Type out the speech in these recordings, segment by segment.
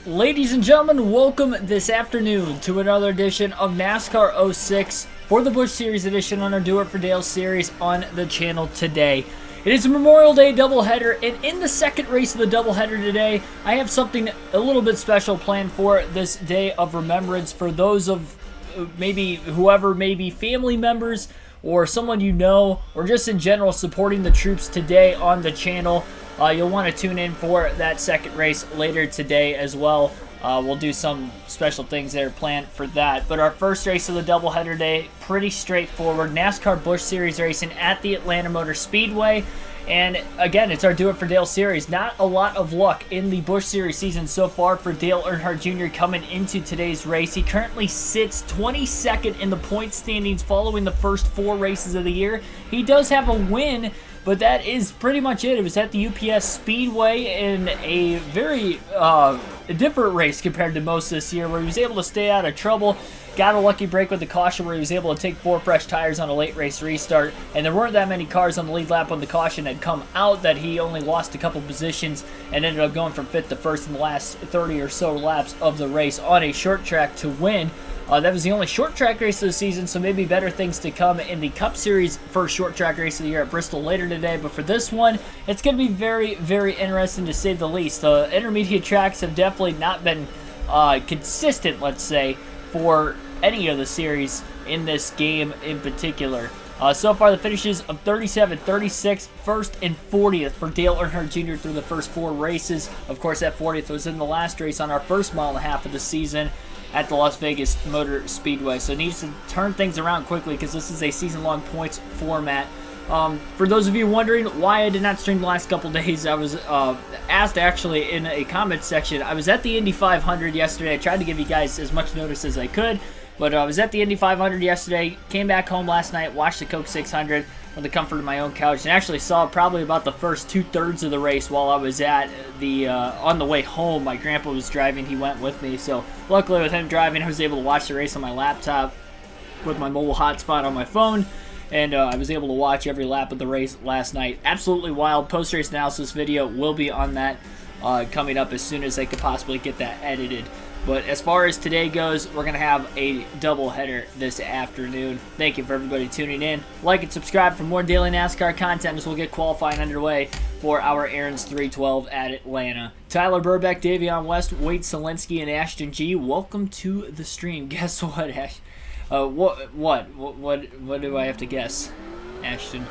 Ladies and gentlemen, welcome this afternoon to another edition of NASCAR 06 for the Busch Series edition on our Do It for Dale series on the channel today. It is a Memorial Day doubleheader, and in the second race of the doubleheader today, I have something a little bit special planned for this day of remembrance for those of maybe whoever may be family members or someone you know, or just in general supporting the troops today on the channel. You'll want to tune in for that second race later today as well. We'll do some special things that are planned for that. But our first race of the doubleheader day, pretty straightforward. NASCAR Busch Series racing at the Atlanta Motor Speedway. And again, it's our Do It for Dale series. Not a lot of luck in the Busch Series season so far for Dale Earnhardt Jr. coming into today's race. He currently sits 22nd in the point standings following the first 4 races of the year. He does have a win, but that is pretty much it. It was at the UPS Speedway in a very different race compared to most this year, where he was able to stay out of trouble. Got a lucky break with the caution where he was able to take 4 fresh tires on a late race restart, and there weren't that many cars on the lead lap when the caution had come out that he only lost a couple positions and ended up going from 5th to 1st in the last 30 or so laps of the race on a short track to win. That was the only short track race of the season, so maybe better things to come in the Cup Series first short track race of the year at Bristol later today. But for this one, it's going to be very, very interesting to say the least. The intermediate tracks have definitely not been consistent, let's say, for any of the series in this game in particular. So far, the finishes of 37, 36, 1st, and 40th for Dale Earnhardt Jr. through the first 4 races. Of course, that 40th was in the last race on our first mile and a half of the season at the Las Vegas Motor Speedway. So it needs to turn things around quickly because this is a season-long points format. For those of you wondering why I did not stream the last couple days, I was asked actually in a comment section. I was at the Indy 500 yesterday. I tried to give you guys as much notice as I could, but I was at the Indy 500 yesterday, came back home last night, watched the Coke 600 from the comfort of my own couch, and actually saw probably about the first 2/3 of the race while I was at the on the way home. My grandpa was driving, he went with me, so luckily with him driving, I was able to watch the race on my laptop with my mobile hotspot on my phone, and I was able to watch every lap of the race last night. Absolutely wild. Post-race analysis video will be on that coming up as soon as I could possibly get that edited. But as far as today goes, we're going to have a doubleheader this afternoon. Thank you for everybody tuning in. Like and subscribe for more daily NASCAR content as we'll get qualifying underway for our Aaron's 312 at Atlanta. Tyler Burbeck, Davion West, Wade Selinsky, and Ashton G. Welcome to the stream. Guess what, Ash? What do I have to guess, Ashton?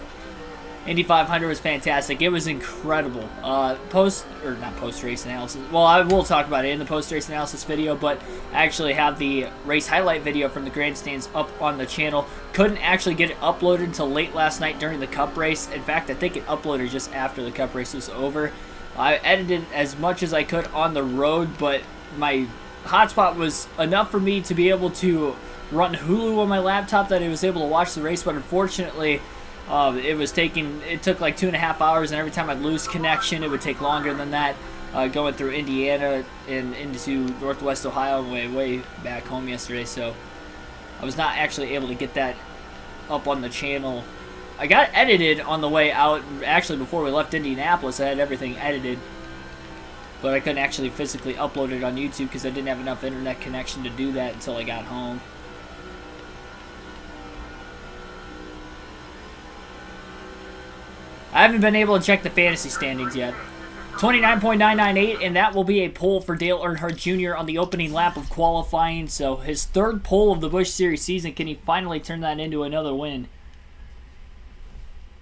Indy 500 was fantastic. It was incredible. Not post-race analysis. Well, I will talk about it in the post-race analysis video, but I actually have the race highlight video from the grandstands up on the channel. Couldn't actually get it uploaded until late last night during the Cup race. In fact, I think it uploaded just after the Cup race was over. I edited as much as I could on the road, but my hotspot was enough for me to be able to run Hulu on my laptop that I was able to watch the race, but unfortunately, it took like 2.5 hours, and every time I'd lose connection, it would take longer than that, going through Indiana and into Northwest Ohio way back home yesterday, so I was not actually able to get that up on the channel. I got it edited on the way out. Actually, before we left Indianapolis, I had everything edited, but I couldn't actually physically upload it on YouTube because I didn't have enough internet connection to do that until I got home. I haven't been able to check the fantasy standings yet. 29.998, and that will be a pole for Dale Earnhardt Jr. on the opening lap of qualifying. So his 3rd pole of the Busch Series season. Can he finally turn that into another win?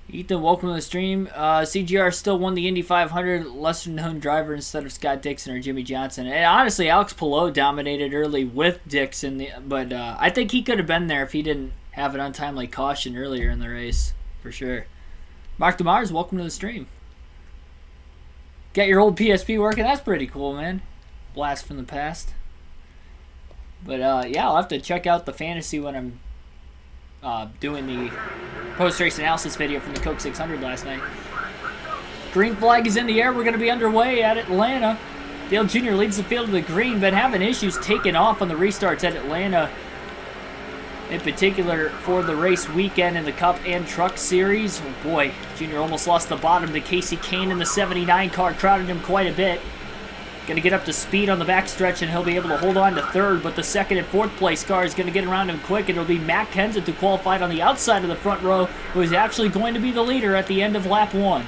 Ethan, welcome to the stream. CGR still won the Indy 500. Lesser known driver instead of Scott Dixon or Jimmy Johnson. And honestly, Alex Palou dominated early with Dixon, but I think he could have been there if he didn't have an untimely caution earlier in the race, for sure. Mark DeMars, welcome to the stream. Got your old PSP working? That's pretty cool, man. Blast from the past. But, yeah, I'll have to check out the fantasy when I'm doing the post-race analysis video from the Coke 600 last night. Green flag is in the air. We're going to be underway at Atlanta. Dale Jr. leads the field to the green, but having issues taking off on the restarts at Atlanta. in particular for the race weekend in the Cup and Truck Series. Oh boy, Junior almost lost the bottom to Casey Kane in the 79 car, crowded him quite a bit. going to get up to speed on the backstretch, and he'll be able to hold on to third, but the second and fourth place car is going to get around him quick, and it'll be Matt Kenseth who qualified on the outside of the front row, who is actually going to be the leader at the end of lap 1.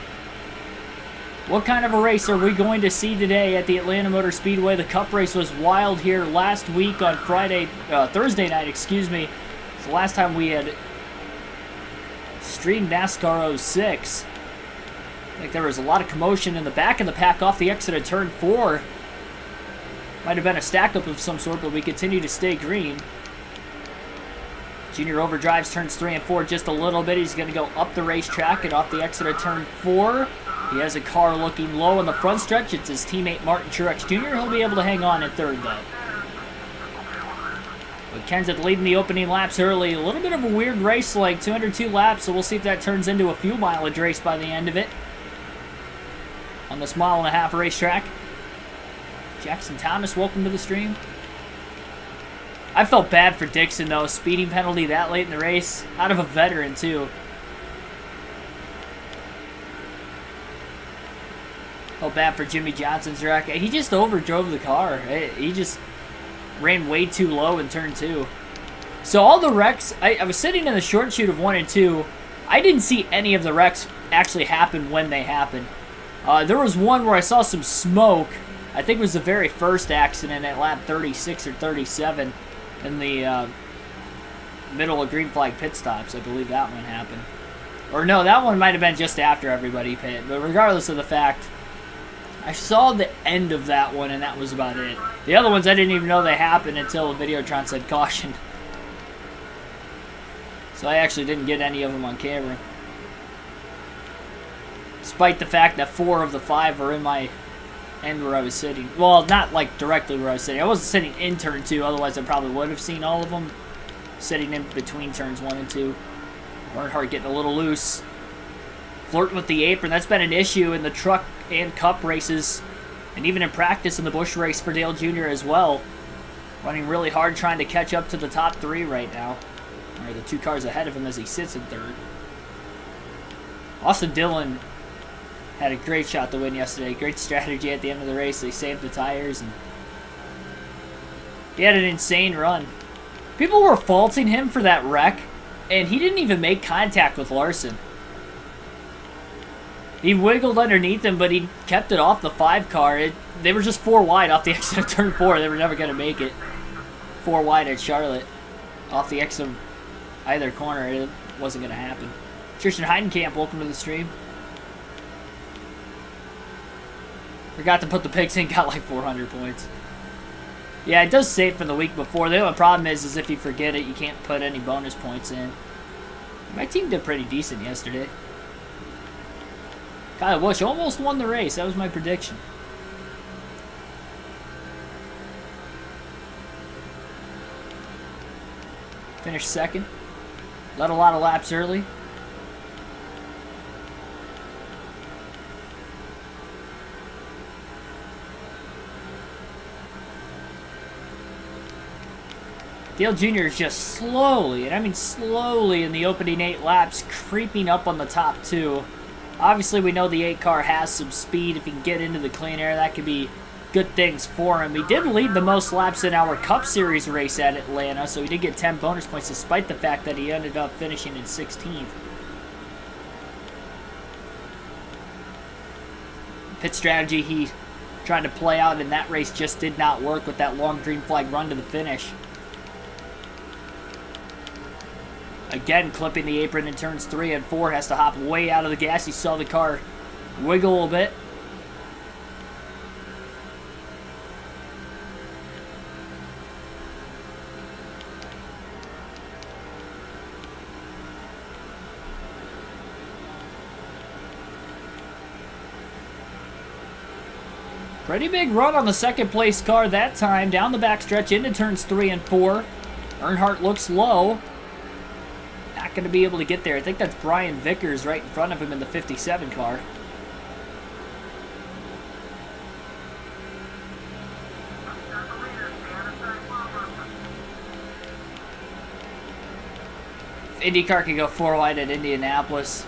What kind of a race are we going to see today at the Atlanta Motor Speedway? The Cup race was wild here last week on Thursday night, excuse me. It's the last time we had streamed NASCAR 06. I think there was a lot of commotion in the back of the pack off the exit of turn 4. Might have been a stack-up of some sort, but we continue to stay green. Junior overdrives turns 3 and 4 just a little bit. He's going to go up the racetrack and off the exit of turn 4. He has a car looking low on the front stretch. It's his teammate Martin Truex Jr. He'll be able to hang on in third, though. But Kenseth leading the opening laps early. A little bit of a weird race, like 202 laps, so we'll see if that turns into a fuel mileage race by the end of it. On this mile-and-a-half racetrack. Jackson Thomas, welcome to the stream. I felt bad for Dixon, though. Speeding penalty that late in the race. Out of a veteran, too. Felt bad for Jimmy Johnson's wreck. He just overdrove the car. He just ran way too low in turn 2. So all the wrecks, I was sitting in the short chute of 1 and 2. I didn't see any of the wrecks actually happen when they happened. There was one where I saw some smoke. I think it was the very first accident at lap 36 or 37 in the middle of green flag pit stops. I believe that one happened. Or no, that one might have been just after everybody pit. But regardless of the fact, I saw the end of that one, and that was about it. The other ones, I didn't even know they happened until the Videotron said caution. So I actually didn't get any of them on camera. Despite the fact that 4 of the 5 were in my end where I was sitting. Well, not like directly where I was sitting. I wasn't sitting in turn 2, otherwise I probably would have seen all of them. Sitting in between turns 1 and 2. Earnhardt getting a little loose. Flirting with the apron. That's been an issue in the truck and cup races, and even in practice in the Busch race for Dale Jr. as well. Running really hard trying to catch up to the top 3 right now. Or the 2 cars ahead of him as he sits in third. Austin Dillon had a great shot to win yesterday. Great strategy at the end of the race. They saved the tires, and he had an insane run. People were faulting him for that wreck, and he didn't even make contact with Larson. He wiggled underneath him, but he kept it off the 5 car. They were just 4 wide off the exit of turn 4. They were never going to make it. 4 wide at Charlotte. Off the exit of either corner. It wasn't going to happen. Tristan Heidenkamp, welcome to the stream. Forgot to put the picks in, got like 400 points. Yeah, it does save from the week before. The only problem is if you forget it, you can't put any bonus points in. My team did pretty decent yesterday. Kyle Busch almost won the race. That was my prediction. Finished second. Led a lot of laps early. Dale Jr. is just slowly, and I mean slowly in the opening 8 laps, creeping up on the top 2. Obviously, we know the 8 car has some speed. If he can get into the clean air, that could be good things for him. He did lead the most laps in our Cup Series race at Atlanta, so he did get 10 bonus points despite the fact that he ended up finishing in 16th. Pit strategy he tried to play out in that race just did not work with that long green flag run to the finish. Again, clipping the apron in turns 3 and 4. Has to hop way out of the gas. You saw the car wiggle a little bit. Pretty big run on the second place car that time. Down the backstretch into turns 3 and 4. Earnhardt looks low. Not going to be able to get there. I think that's Brian Vickers right in front of him in the 57 car. If IndyCar could go 4 wide at Indianapolis,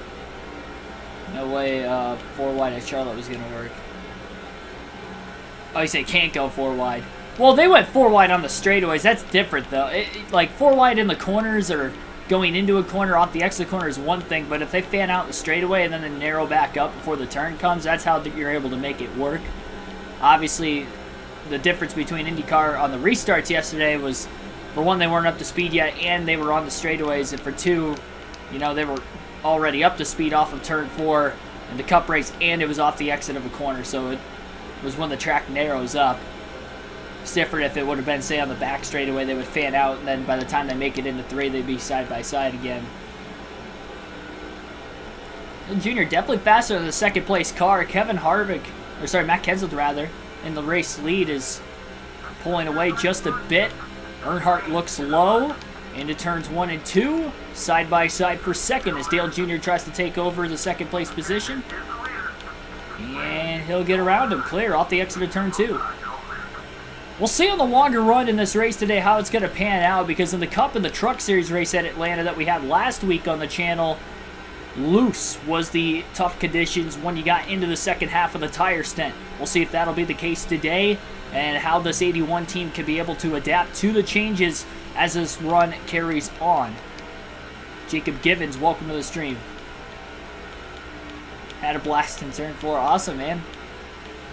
no way 4 wide at Charlotte was going to work. Oh, you say can't go 4 wide. Well, they went 4 wide on the straightaways. That's different, though. Like, 4 wide in the corners or going into a corner off the exit corner is one thing, but if they fan out the straightaway and then they narrow back up before the turn comes, that's how you're able to make it work. Obviously, the difference between IndyCar on the restarts yesterday was, for one, they weren't up to speed yet, and they were on the straightaways, and for two, you know, they were already up to speed off of turn 4 in the Cup race, and it was off the exit of a corner, so it was when the track narrows up. It's different if it would have been, say, on the back straightaway, they would fan out, and then by the time they make it into 3, they'd be side by side again. And Junior definitely faster than the second place car. Kevin Harvick, or sorry, Matt Kenseth rather, in the race lead is pulling away just a bit. Earnhardt looks low into turns 1 and 2, side by side for second as Dale Jr. tries to take over the second place position. And he'll get around him, clear off the exit of turn 2. We'll see on the longer run in this race today how it's going to pan out, because in the Cup and the Truck Series race at Atlanta that we had last week on the channel, loose was the tough conditions when you got into the second half of the tire stint. We'll see if that'll be the case today and how this 81 team can be able to adapt to the changes as this run carries on. Jacob Givens, welcome to the stream. Had a blast in turn 4. Awesome, man.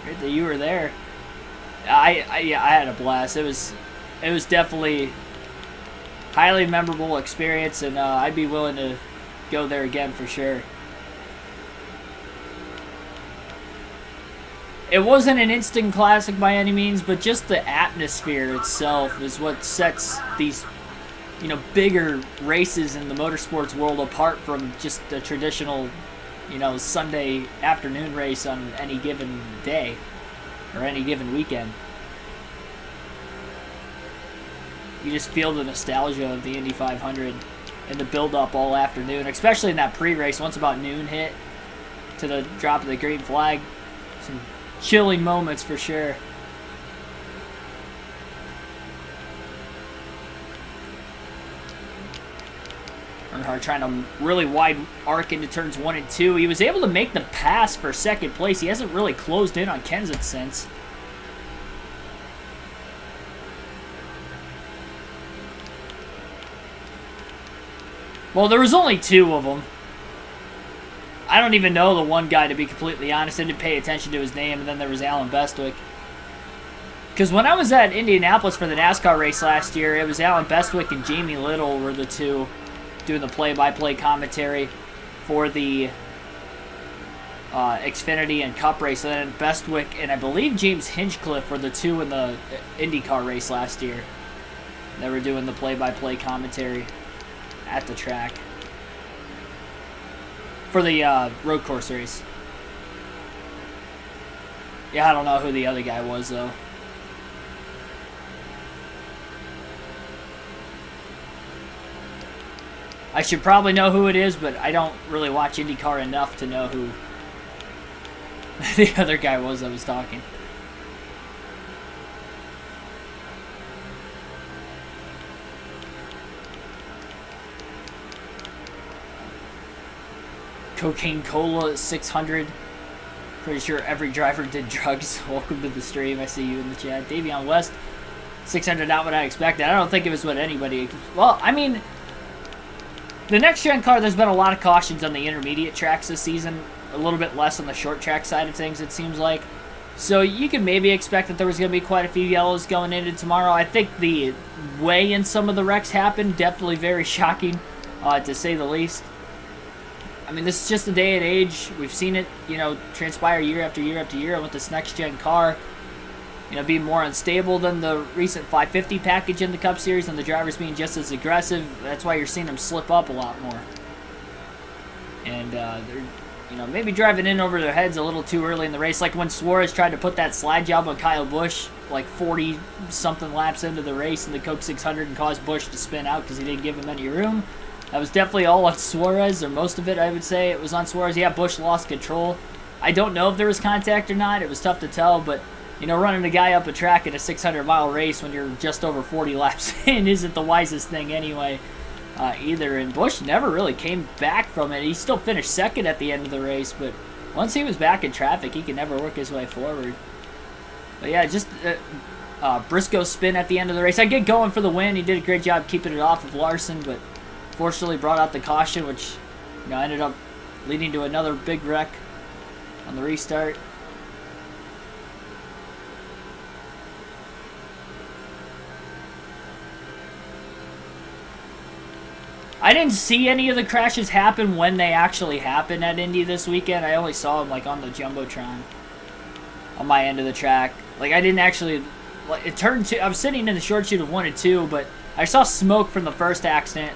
Great that you were there. Yeah, I had a blast. It was definitely highly memorable experience, and I'd be willing to go there again for sure. It wasn't an instant classic by any means, but just the atmosphere itself is what sets these, you know, bigger races in the motorsports world apart from just the traditional, you know, Sunday afternoon race on any given day or any given weekend. You just feel the nostalgia of the Indy 500 and the build-up all afternoon, especially in that pre-race. Once about noon hit to the drop of the green flag, some chilling moments for sure. Earnhardt trying to really wide arc into turns 1 and 2. He was able to make the pass for second place. He hasn't really closed in on Kenseth since. Well, there was only 2 of them. I don't even know the one guy, to be completely honest. I didn't pay attention to his name, and then there was Alan Bestwick. Because when I was at Indianapolis for the NASCAR race last year, it was Alan Bestwick and Jamie Little were the 2 doing the play-by-play commentary for the Xfinity and Cup race. And then Bestwick and I believe James Hinchcliffe were the 2 in the IndyCar race last year. They were doing the play-by-play commentary at the track for the road course race. Yeah, I don't know who the other guy was, though. I should probably know who it is, but I don't really watch IndyCar enough to know who the other guy was that was talking. Cocaine Cola 600. Pretty sure every driver did drugs. Welcome to the stream. I see you in the chat. Davion West 600, not what I expected. I don't think it was what anybody... Well, I mean, the next gen car, there's been a lot of cautions on the intermediate tracks this season. A little bit less on the short track side of things, it seems like. So you could maybe expect that there was going to be quite a few yellows going into tomorrow. I think the way in some of the wrecks happened, definitely very shocking, to say the least. I mean, this is just a day and age. We've seen it, you know, transpire year after year after year with this next-gen car, you know, being more unstable than the recent 550 package in the Cup Series and the drivers being just as aggressive. That's why you're seeing them slip up a lot more. And they're, you know, maybe driving in over their heads a little too early in the race. Like when Suarez tried to put that slide job on Kyle Busch like 40-something laps into the race in the Coke 600 and caused Busch to spin out because he didn't give him any room. That was definitely all on Suarez, or most of it, I would say. It was on Suarez. Yeah, Busch lost control. I don't know if there was contact or not. It was tough to tell, but, you know, running a guy up a track in a 600-mile race when you're just over 40 laps in isn't the wisest thing anyway, either. And Busch never really came back from it. He still finished second at the end of the race, but once he was back in traffic, he could never work his way forward. But yeah, just Briscoe's spin at the end of the race. I get going for the win. He did a great job keeping it off of Larson, but fortunately brought out the caution, which ended up leading to another big wreck on the restart. I didn't see any of the crashes happen when they actually happened at Indy this weekend. I only saw them like on the Jumbotron on my end of the track. Like I didn't actually, like it turned to, I was sitting in the short chute of 1 and 2, but I saw smoke from the first accident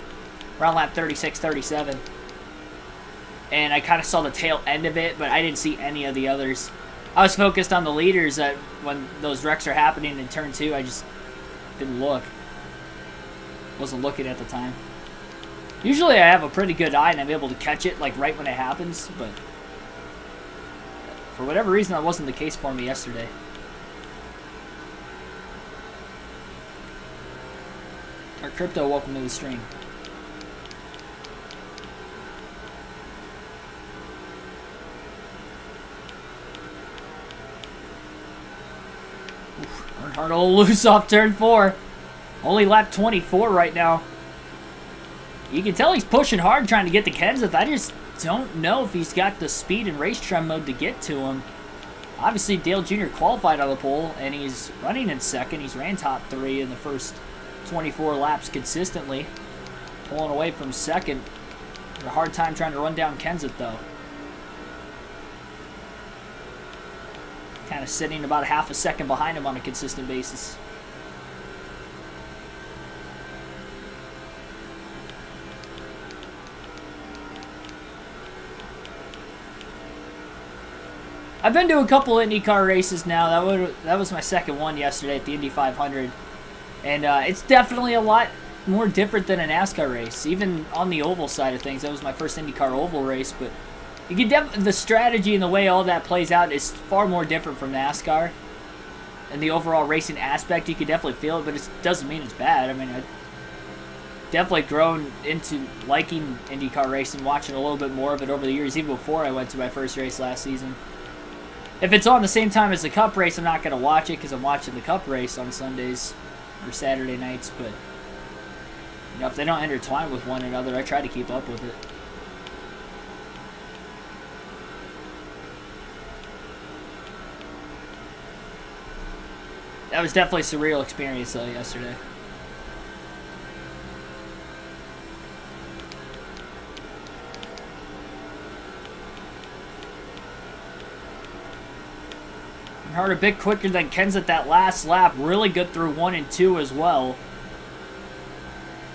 around lap 36, 37. And I kind of saw the tail end of it, but I didn't see any of the others. I was focused on the leaders that when those wrecks are happening in turn 2, I just didn't look. Wasn't looking at the time. Usually I have a pretty good eye and I'm able to catch it like right when it happens, but for whatever reason that wasn't the case for me yesterday. Our Crypto, welcome to the stream. Earnhardt a little loose off turn 4. Only lap 24 right now. You can tell he's pushing hard trying to get to Kenseth. I just don't know if he's got the speed and race trim mode to get to him. Obviously, Dale Jr. qualified on the pole, and he's running in second. He's ran top 3 in the first 24 laps consistently. Pulling away from second. A hard time trying to run down Kenseth, though. Kind of sitting about half a second behind him on a consistent basis. I've been to a couple IndyCar races now. That was my second one yesterday at the Indy 500. And it's definitely a lot more different than a NASCAR race. Even on the oval side of things, that was my first IndyCar oval race. But you can the strategy and the way all that plays out is far more different from NASCAR. And the overall racing aspect, you can definitely feel it, but it doesn't mean it's bad. I mean, I've definitely grown into liking IndyCar racing, watching a little bit more of it over the years, even before I went to my first race last season. If it's on the same time as the Cup race, I'm not going to watch it because I'm watching the Cup race on Sundays or Saturday nights. But if they don't intertwine with one another, I try to keep up with it. That was definitely a surreal experience though yesterday. Earnhardt a bit quicker than Kenseth that last lap. Really good through 1 and 2 as well.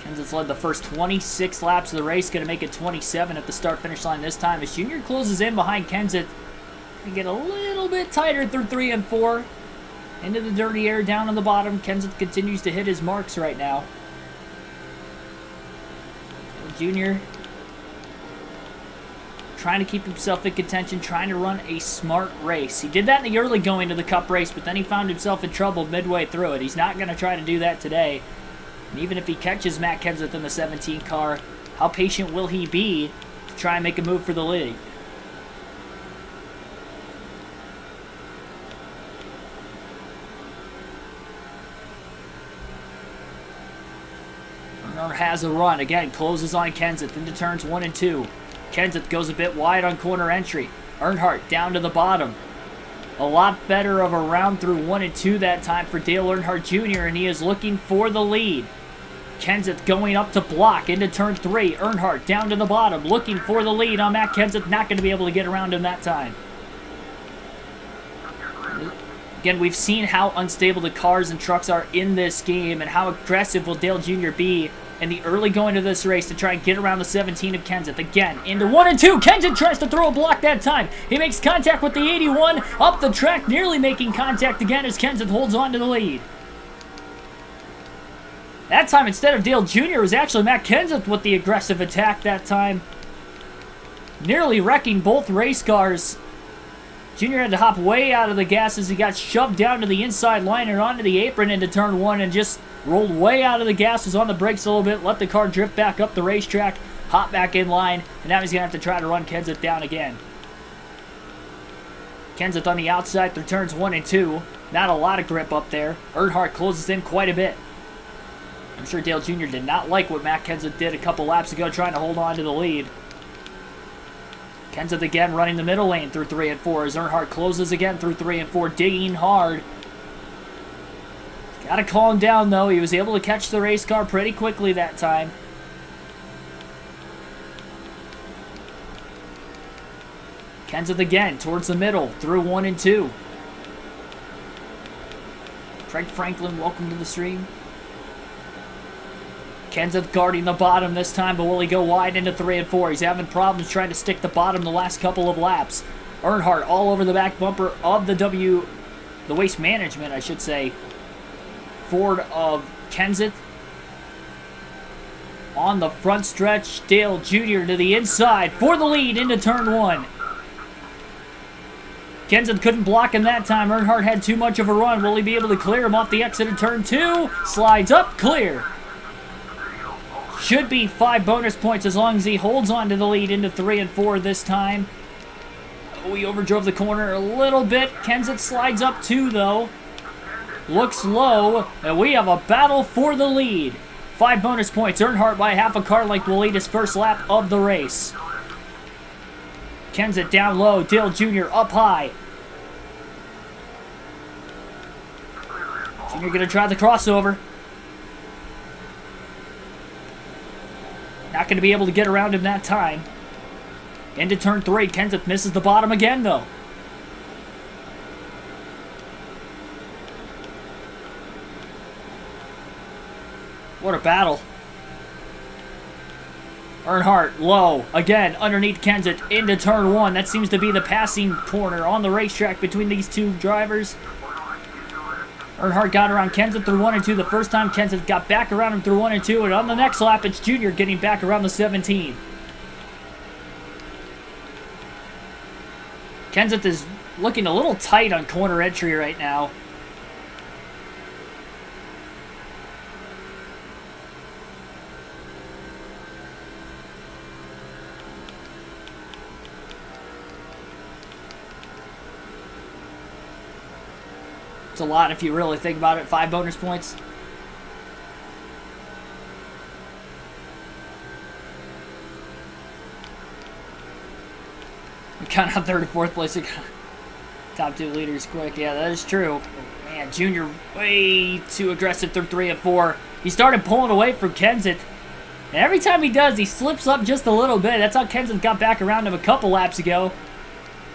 Kenseth's led the first 26 laps of the race. Going to make it 27 at the start-finish line this time. As Junior closes in behind Kenseth. Going to get a little bit tighter through 3 and 4. Into the dirty air down on the bottom. Kenseth continues to hit his marks right now. Junior trying to keep himself in contention, trying to run a smart race. He did that in the early going to the Cup race, but then he found himself in trouble midway through it. He's not going to try to do that today. And even if he catches Matt Kenseth in the 17 car, how patient will he be to try and make a move for the lead? Earnhardt has a run. Again, closes on Kenseth into turns 1 and 2. Kenseth goes a bit wide on corner entry. Earnhardt down to the bottom. A lot better of a round through 1 and 2 that time for Dale Earnhardt Jr., and he is looking for the lead. Kenseth going up to block into turn 3. Earnhardt down to the bottom, looking for the lead on Matt Kenseth. Not going to be able to get around him that time. Again, we've seen how unstable the cars and trucks are in this game, and how aggressive will Dale Jr. be in the early going of this race to try and get around the 17 of Kenseth. Again, into 1 and 2. Kenseth tries to throw a block that time. He makes contact with the 81. Up the track, nearly making contact again as Kenseth holds on to the lead. That time, instead of Dale Jr., it was actually Matt Kenseth with the aggressive attack that time. Nearly wrecking both race cars. Jr. had to hop way out of the gas as he got shoved down to the inside line and onto the apron into turn 1 and just rolled way out of the gas, was on the brakes a little bit, let the car drift back up the racetrack, hop back in line, and now he's going to have to try to run Kenseth down again. Kenseth on the outside through turns 1 and 2. Not a lot of grip up there. Earnhardt closes in quite a bit. I'm sure Dale Jr. did not like what Matt Kenseth did a couple laps ago, trying to hold on to the lead. Kenseth again running the middle lane through 3 and 4 as Earnhardt closes again through 3 and 4, digging hard. Got to calm down, though. He was able to catch the race car pretty quickly that time. Kenseth again towards the middle through 1 and 2. Craig Franklin, welcome to the stream. Kenseth guarding the bottom this time, but will he go wide into 3 and 4? He's having problems trying to stick the bottom the last couple of laps. Earnhardt all over the back bumper of the waste management, I should say, Ford of Kenseth. On the front stretch, Dale Jr. to the inside for the lead into turn 1. Kenseth couldn't block him that time. Earnhardt had too much of a run. Will he be able to clear him off the exit of turn 2? Slides up, clear. Should be 5 bonus points as long as he holds on to the lead into 3 and 4 this time. Oh, he overdrove the corner a little bit. Kenseth slides up 2, though. Looks low, and we have a battle for the lead. 5 bonus points. Earnhardt by half a car length will lead his first lap of the race. Kenseth down low. Dale Jr. up high. Jr. going to try the crossover. Not going to be able to get around him that time. Into turn 3. Kenseth misses the bottom again, though. What a battle. Earnhardt low. Again, underneath Kenseth into turn 1. That seems to be the passing corner on the racetrack between these two drivers. Earnhardt got around Kenseth through 1 and 2 the first time. Kenseth got back around him through 1 and 2. And on the next lap, it's Jr. getting back around the 17. Kenseth is looking a little tight on corner entry right now. A lot if you really think about it. 5 bonus points. We count out 3rd and 4th place. Top 2 leaders quick. Yeah, that is true. Oh, man, Jr. way too aggressive through 3 and 4. He started pulling away from Kenseth. And every time he does, he slips up just a little bit. That's how Kenseth got back around him a couple laps ago.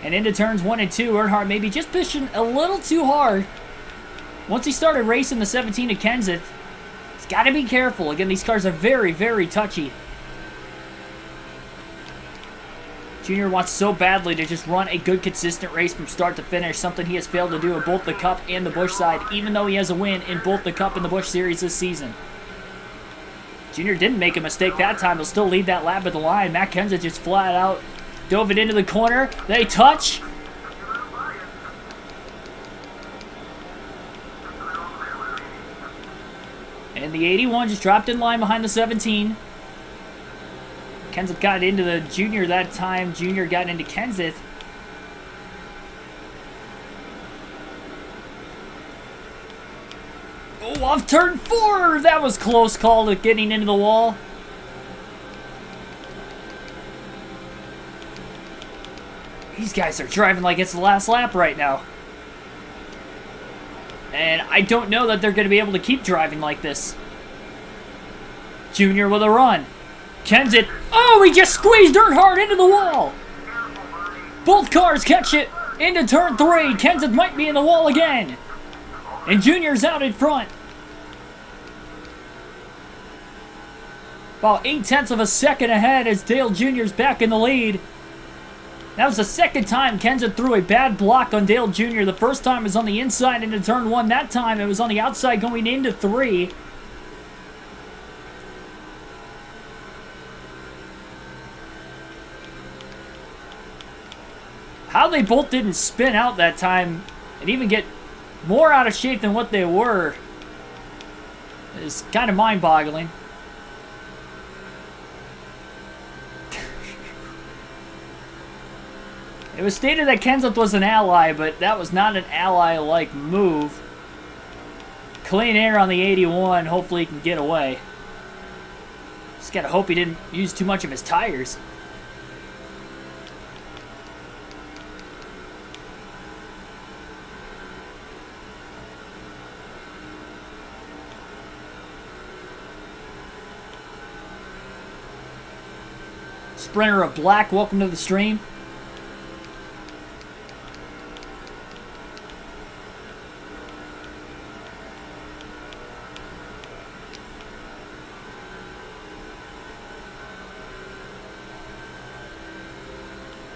And into turns 1 and 2, Earnhardt maybe just pushing a little too hard. Once he started racing the 17 to Kenseth, he's got to be careful. Again, these cars are very, very touchy. Jr. wants so badly to just run a good, consistent race from start to finish, something he has failed to do in both the Cup and the Busch side, even though he has a win in both the Cup and the Busch Series this season. Jr. didn't make a mistake that time. He'll still lead that lap at the line. Matt Kenseth just flat out dove it into the corner. They touch. And the 81 just dropped in line behind the 17. Kenseth got into the Junior that time. Junior got into Kenseth. Oh, off turn 4! That was close call to getting into the wall. These guys are driving like it's the last lap right now. And I don't know that they're going to be able to keep driving like this. Junior with a run. Kenseth. Oh, he just squeezed Earnhardt into the wall. Both cars catch it into turn 3. Kenseth might be in the wall again. And Junior's out in front. About 0.8 of a second ahead as Dale Jr.'s back in the lead. That was the second time Kenseth threw a bad block on Dale Jr. The first time was on the inside into turn 1. That time it was on the outside going into 3. How they both didn't spin out that time and even get more out of shape than what they were is kind of mind-boggling. It was stated that Kenseth was an ally, but that was not an ally-like move. Clean air on the 81. Hopefully he can get away. Just gotta hope he didn't use too much of his tires. Sprinter of Black, welcome to the stream.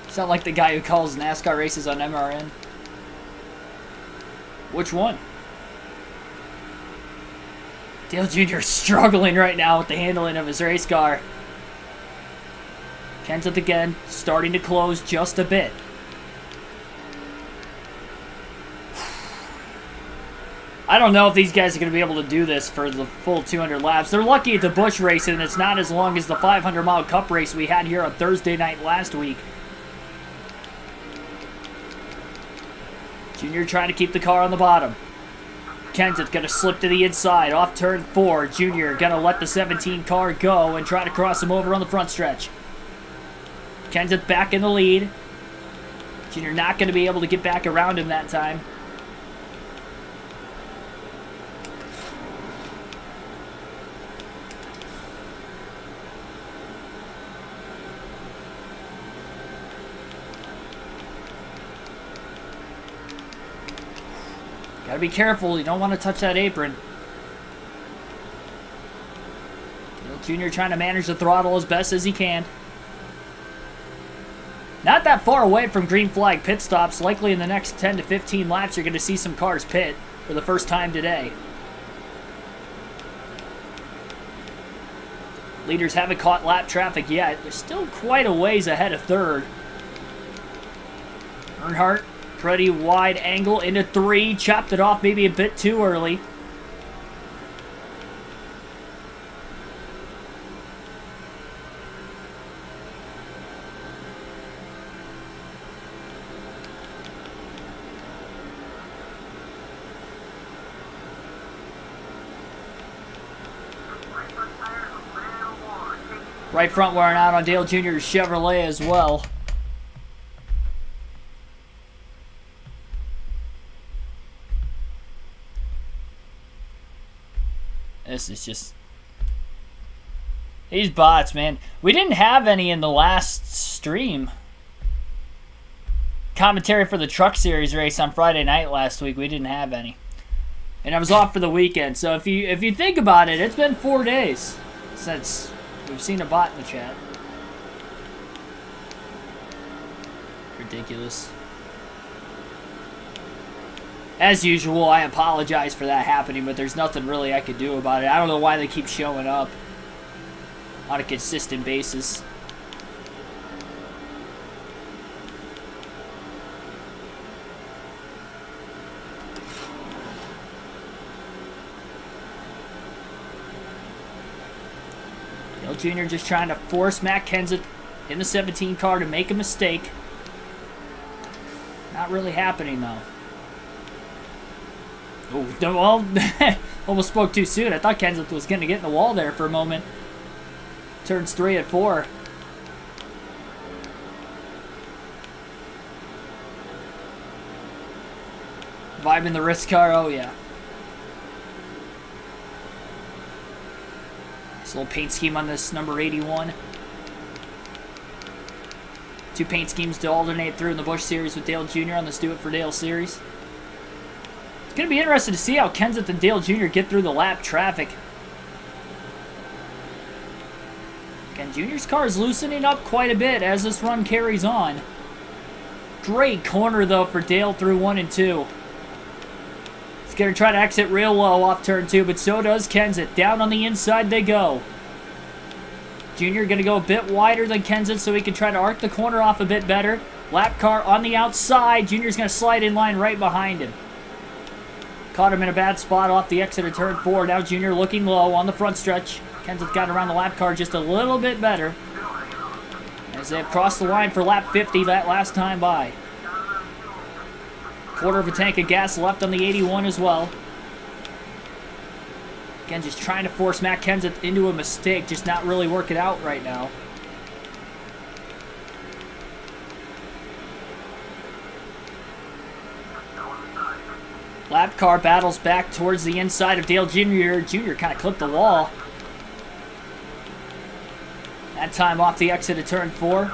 Sound like the guy who calls NASCAR races on MRN. Which one? Dale Jr. is struggling right now with the handling of his race car. Kenseth again, starting to close just a bit. I don't know if these guys are going to be able to do this for the full 200 laps. They're lucky at the Busch race, and it's not as long as the 500-mile Cup race we had here on Thursday night last week. Junior trying to keep the car on the bottom. Kenseth going to slip to the inside, off turn 4. Junior going to let the 17 car go and try to cross him over on the front stretch. Kenseth back in the lead. Junior not going to be able to get back around him that time. Gotta be careful, you don't want to touch that apron. Junior trying to manage the throttle as best as he can. Not that far away from green flag pit stops. Likely in the next 10 to 15 laps you're going to see some cars pit for the first time today. Leaders haven't caught lap traffic yet. They're still quite a ways ahead of third. Earnhardt, pretty wide angle into 3. Chopped it off maybe a bit too early. Right front wearing out on Dale Jr.'s Chevrolet as well. This is just... These bots, man. We didn't have any in the last stream. Commentary for the Truck Series race on Friday night last week. We didn't have any. And I was off for the weekend. So if you think about it, it's been 4 days since we've seen a bot in the chat. Ridiculous. As usual, I apologize for that happening, but there's nothing really I could do about it. I don't know why they keep showing up on a consistent basis. Dale Jr. just trying to force Matt Kenseth in the 17 car to make a mistake. Not really happening, though. Oh, well, almost spoke too soon. I thought Kenseth was going to get in the wall there for a moment. Turns 3 and 4. Vibing the wrist car, oh yeah. Nice little paint scheme on this number 81. 2 paint schemes to alternate through in the Busch Series with Dale Jr. on this Do It For Dale series. It's going to be interesting to see how Kenseth and Dale Jr. get through the lap traffic. Again, Jr.'s car is loosening up quite a bit as this run carries on. Great corner, though, for Dale through 1 and 2. He's going to try to exit real low off turn 2, but so does Kenseth. Down on the inside they go. Jr. going to go a bit wider than Kenseth so he can try to arc the corner off a bit better. Lap car on the outside. Jr.'s going to slide in line right behind him. Caught him in a bad spot off the exit of turn 4. Now Jr. looking low on the front stretch. Kenseth got around the lap car just a little bit better. as they've crossed the line for lap 50 that last time by. Quarter of a tank of gas left on the 81 as well. Again, just trying to force Matt Kenseth into a mistake, just not really working out right now. Lap car battles back towards the inside of Dale Jr. Jr. kind of clipped the wall. That time off the exit of turn 4.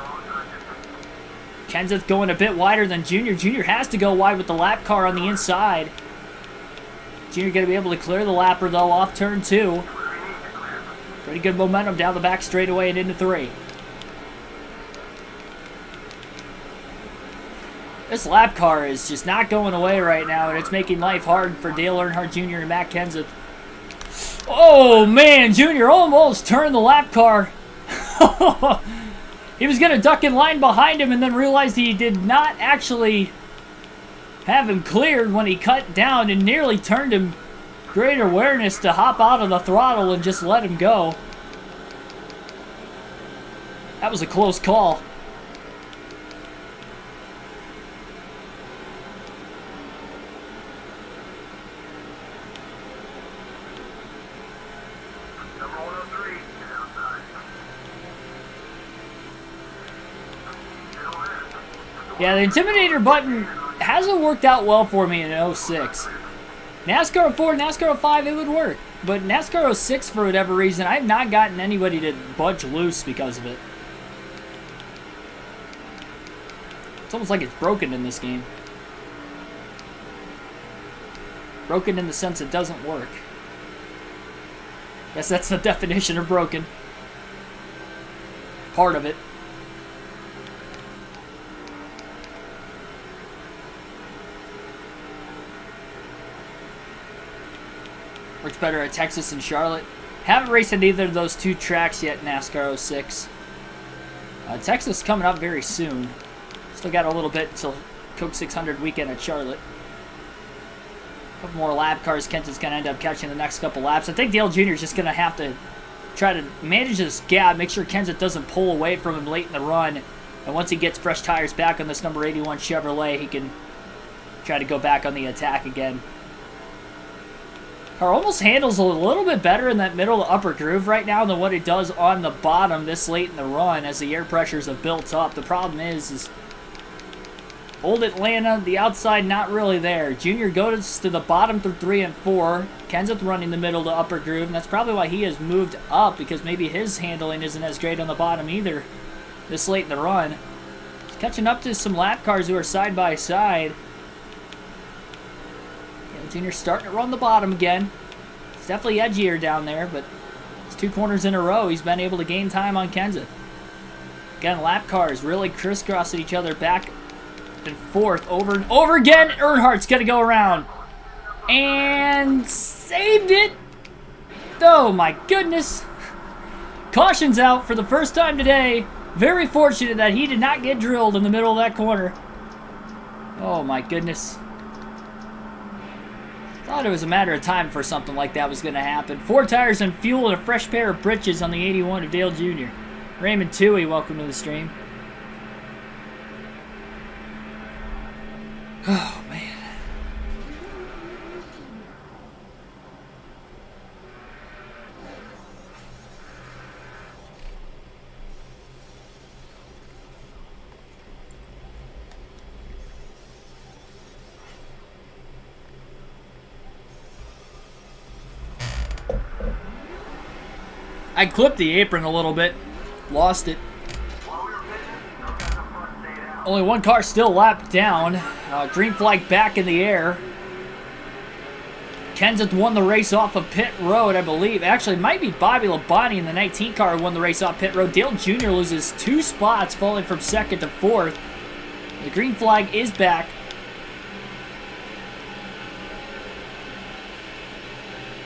Kenseth going a bit wider than Jr. Jr. has to go wide with the lap car on the inside. Jr. going to be able to clear the lapper, though, off turn 2. Pretty good momentum down the back straightaway and into 3. This lap car is just not going away right now, and it's making life hard for Dale Earnhardt Jr. and Matt Kenseth. Oh, man, Jr. almost turned the lap car. He was going to duck in line behind him and then realized he did not actually have him cleared when he cut down and nearly turned him. Great awareness to hop out of the throttle and just let him go. That was a close call. Yeah, the Intimidator button hasn't worked out well for me in 06. NASCAR 04, NASCAR 05, it would work. But NASCAR 06, for whatever reason, I have not gotten anybody to budge loose because of it. It's almost like it's broken in this game. Broken in the sense it doesn't work. Guess that's the definition of broken. Part of it. Works better at Texas and Charlotte. Haven't raced at either of those two tracks yet in NASCAR 06. Texas coming up very soon. Still got a little bit until Coke 600 weekend at Charlotte. A couple more lap cars. Kenseth's going to end up catching the next couple laps. I think Dale Jr. is just going to have to try to manage this gap, make sure Kenseth doesn't pull away from him late in the run. And once he gets fresh tires back on this number 81 Chevrolet, he can try to go back on the attack again. Car almost handles a little bit better in that middle to upper groove right now than what it does on the bottom this late in the run as the air pressures have built up. The problem is old Atlanta, the outside not really there. Junior goes to the bottom through 3 and 4. Kenseth running the middle to upper groove, and that's probably why he has moved up, because maybe his handling isn't as great on the bottom either this late in the run. He's catching up to some lap cars who are side by side. Junior's starting to run the bottom again. It's definitely edgier down there, but it's 2 corners in a row. He's been able to gain time on Kenseth. Again, lap cars really crisscrossing each other back and forth over and over again. Earnhardt's going to go around. And saved it. Oh, my goodness. Caution's out for the first time today. Very fortunate that he did not get drilled in the middle of that corner. Oh, my goodness. Thought it was a matter of time for something like that was going to happen. 4 tires and fuel and a fresh pair of britches on the 81 of Dale Jr. Raymond Toohey, welcome to the stream. Oh, man. I clipped the apron a little bit. Lost it. Only 1 car still lapped down. Green flag back in the air. Kenseth won the race off of pit road, I believe. Actually, it might be Bobby Labonte in the 19 car who won the race off pit road. Dale Jr. loses 2 spots, falling from 2nd to 4th. The green flag is back.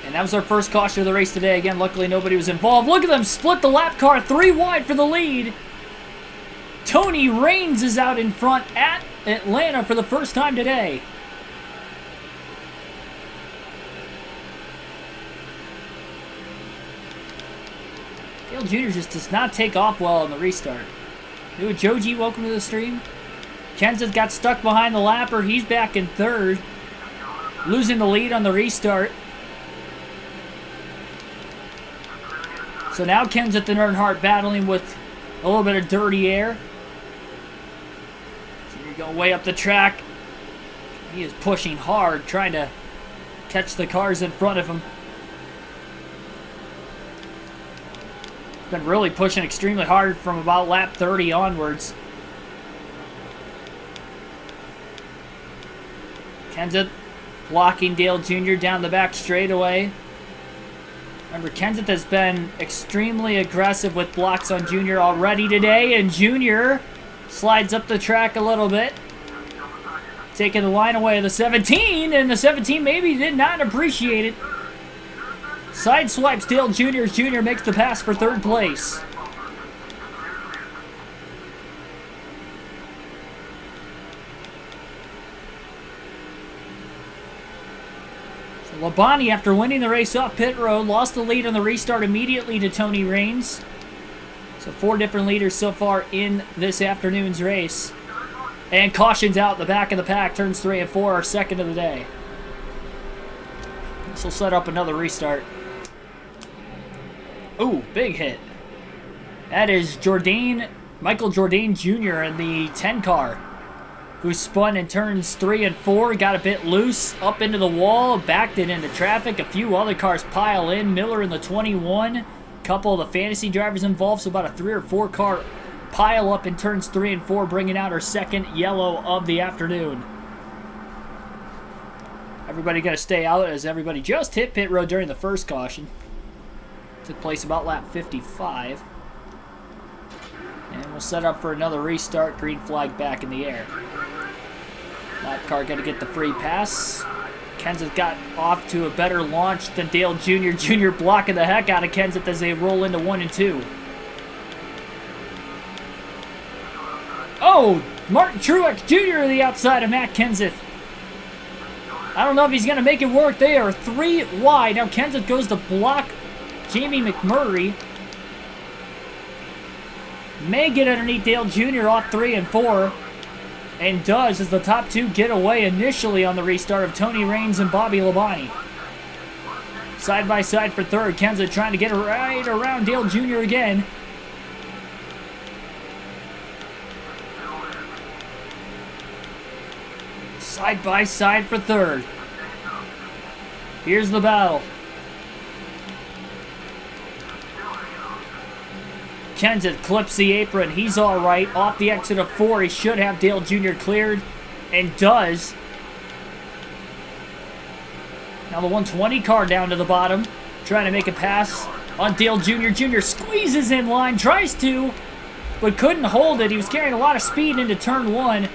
And that was our first caution of the race today. Again, luckily nobody was involved. Look at them split the lap car 3 wide for the lead. Tony Raines is out in front at Atlanta for the first time today. Dale Jr. just does not take off well on the restart. Ooh, Joji, welcome to the stream. Kenseth got stuck behind the lapper. He's back in third. Losing the lead on the restart. So now Kenseth and Earnhardt battling with a little bit of dirty air. So you're going way up the track. He is pushing hard, trying to catch the cars in front of him. Been really pushing extremely hard from about lap 30 onwards. Kenseth blocking Dale Jr. down the back straightaway. Remember, Kenseth has been extremely aggressive with blocks on Jr. already today, and Jr. slides up the track a little bit, taking the line away of the 17, and the 17 maybe did not appreciate it. Side swipes Dale Jr. as Jr. makes the pass for third place. So Labonte, after winning the race off pit road, lost the lead on the restart immediately to Tony Raines. So 4 different leaders so far in this afternoon's race. And cautions out the back of the pack. Turns 3 and 4 are second of the day. This will set up another restart. Ooh, big hit. That is Michael Jourdain Jr. in the 10 car, who spun in turns 3 and 4, got a bit loose, up into the wall, backed it into traffic. A few other cars pile in. Miller in the 21. Couple of the fantasy drivers involved, so about a 3 or 4 car pile up in turns 3 and 4, bringing out our second yellow of the afternoon. Everybody got to stay out as everybody just hit pit road during the first caution. Took place about lap 55. And we'll set up for another restart. Green flag back in the air. Lap car going to get the free pass. Kenseth got off to a better launch than Dale Jr. Jr. blocking the heck out of Kenseth as they roll into 1 and 2. Oh, Martin Truex Jr. to the outside of Matt Kenseth. I don't know if he's going to make it work. They are 3 wide. Now Kenseth goes to block Jamie McMurray. May get underneath Dale Jr. off 3 and 4. And does as the top 2 get away initially on the restart of Tony Raines and Bobby Labonte. Side by side for third. Kenseth trying to get right around Dale Jr. again. Side by side for third. Here's the battle. Kenseth clips the apron. He's all right. Off the exit of 4. He should have Dale Jr. cleared, and does. Now the 120 car down to the bottom, trying to make a pass on Dale Jr. Jr. squeezes in line, tries to, but couldn't hold it. He was carrying a lot of speed into turn 1.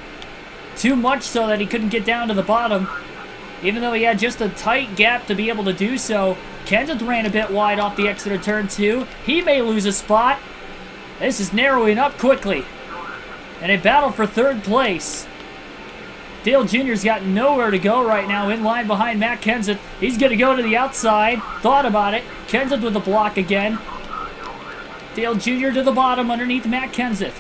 Too much so that he couldn't get down to the bottom, even though he had just a tight gap to be able to do so. Kenseth ran a bit wide off the exit of turn 2. He may lose a spot. This is narrowing up quickly. And a battle for third place. Dale Jr.'s got nowhere to go right now, in line behind Matt Kenseth. He's going to go to the outside. Thought about it. Kenseth with the block again. Dale Jr. to the bottom underneath Matt Kenseth.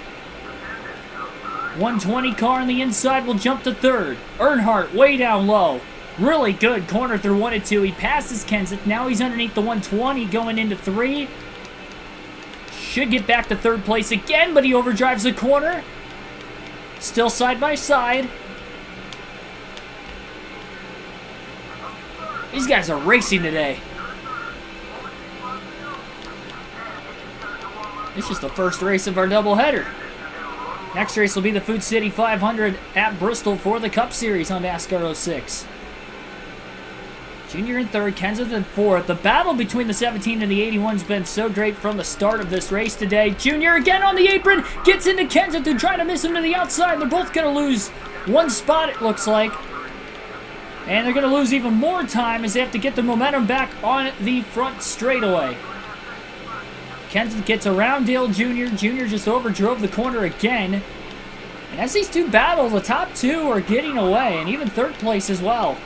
120 car on the inside will jump to third. Earnhardt way down low. Really good corner through 1 and 2. He passes Kenseth. Now he's underneath the 120 going into 3. Should get back to third place again, but he overdrives the corner. Still side by side. These guys are racing today. This is the first race of our doubleheader. Next race will be the Food City 500 at Bristol for the Cup Series on NASCAR 06. Junior in third, Kenseth in fourth. The battle between the 17 and the 81 has been so great from the start of this race today. Junior again on the apron, gets into Kenseth to try to miss him to the outside. They're both going to lose 1 spot, it looks like. And they're going to lose even more time as they have to get the momentum back on the front straightaway. Kenseth gets around Dale Jr. Jr. just overdrove the corner again. And as these two battle, the top 2 are getting away, and even third place as well.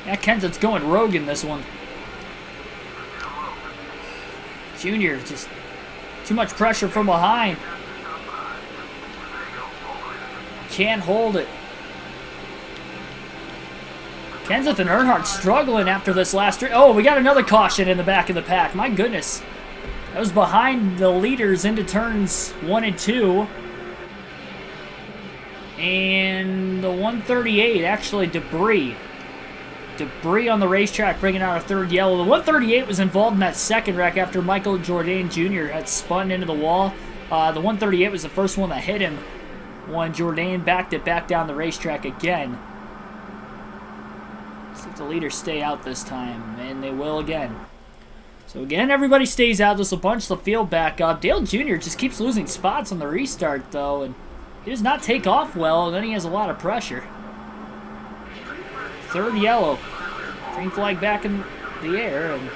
Yeah, Kenseth's going rogue in this one. Junior, just too much pressure from behind. Can't hold it. Kenseth and Earnhardt struggling after this last race. Oh, we got another caution in the back of the pack. My goodness. That was behind the leaders into turns 1 and 2. And the 138, actually debris. Debris on the racetrack bringing out a third yellow. The 138 was involved in that second wreck after Michael Jourdain Jr. had spun into the wall. The 138 was the first one that hit him when Jourdain backed it back down the racetrack again. Let's see if the leaders stay out this time, and they will again. So again, everybody stays out. Just a bunch of the field back up. Dale Jr. just keeps losing spots on the restart, though, and he does not take off well, and then he has a lot of pressure. Third yellow. Green flag back in the air, and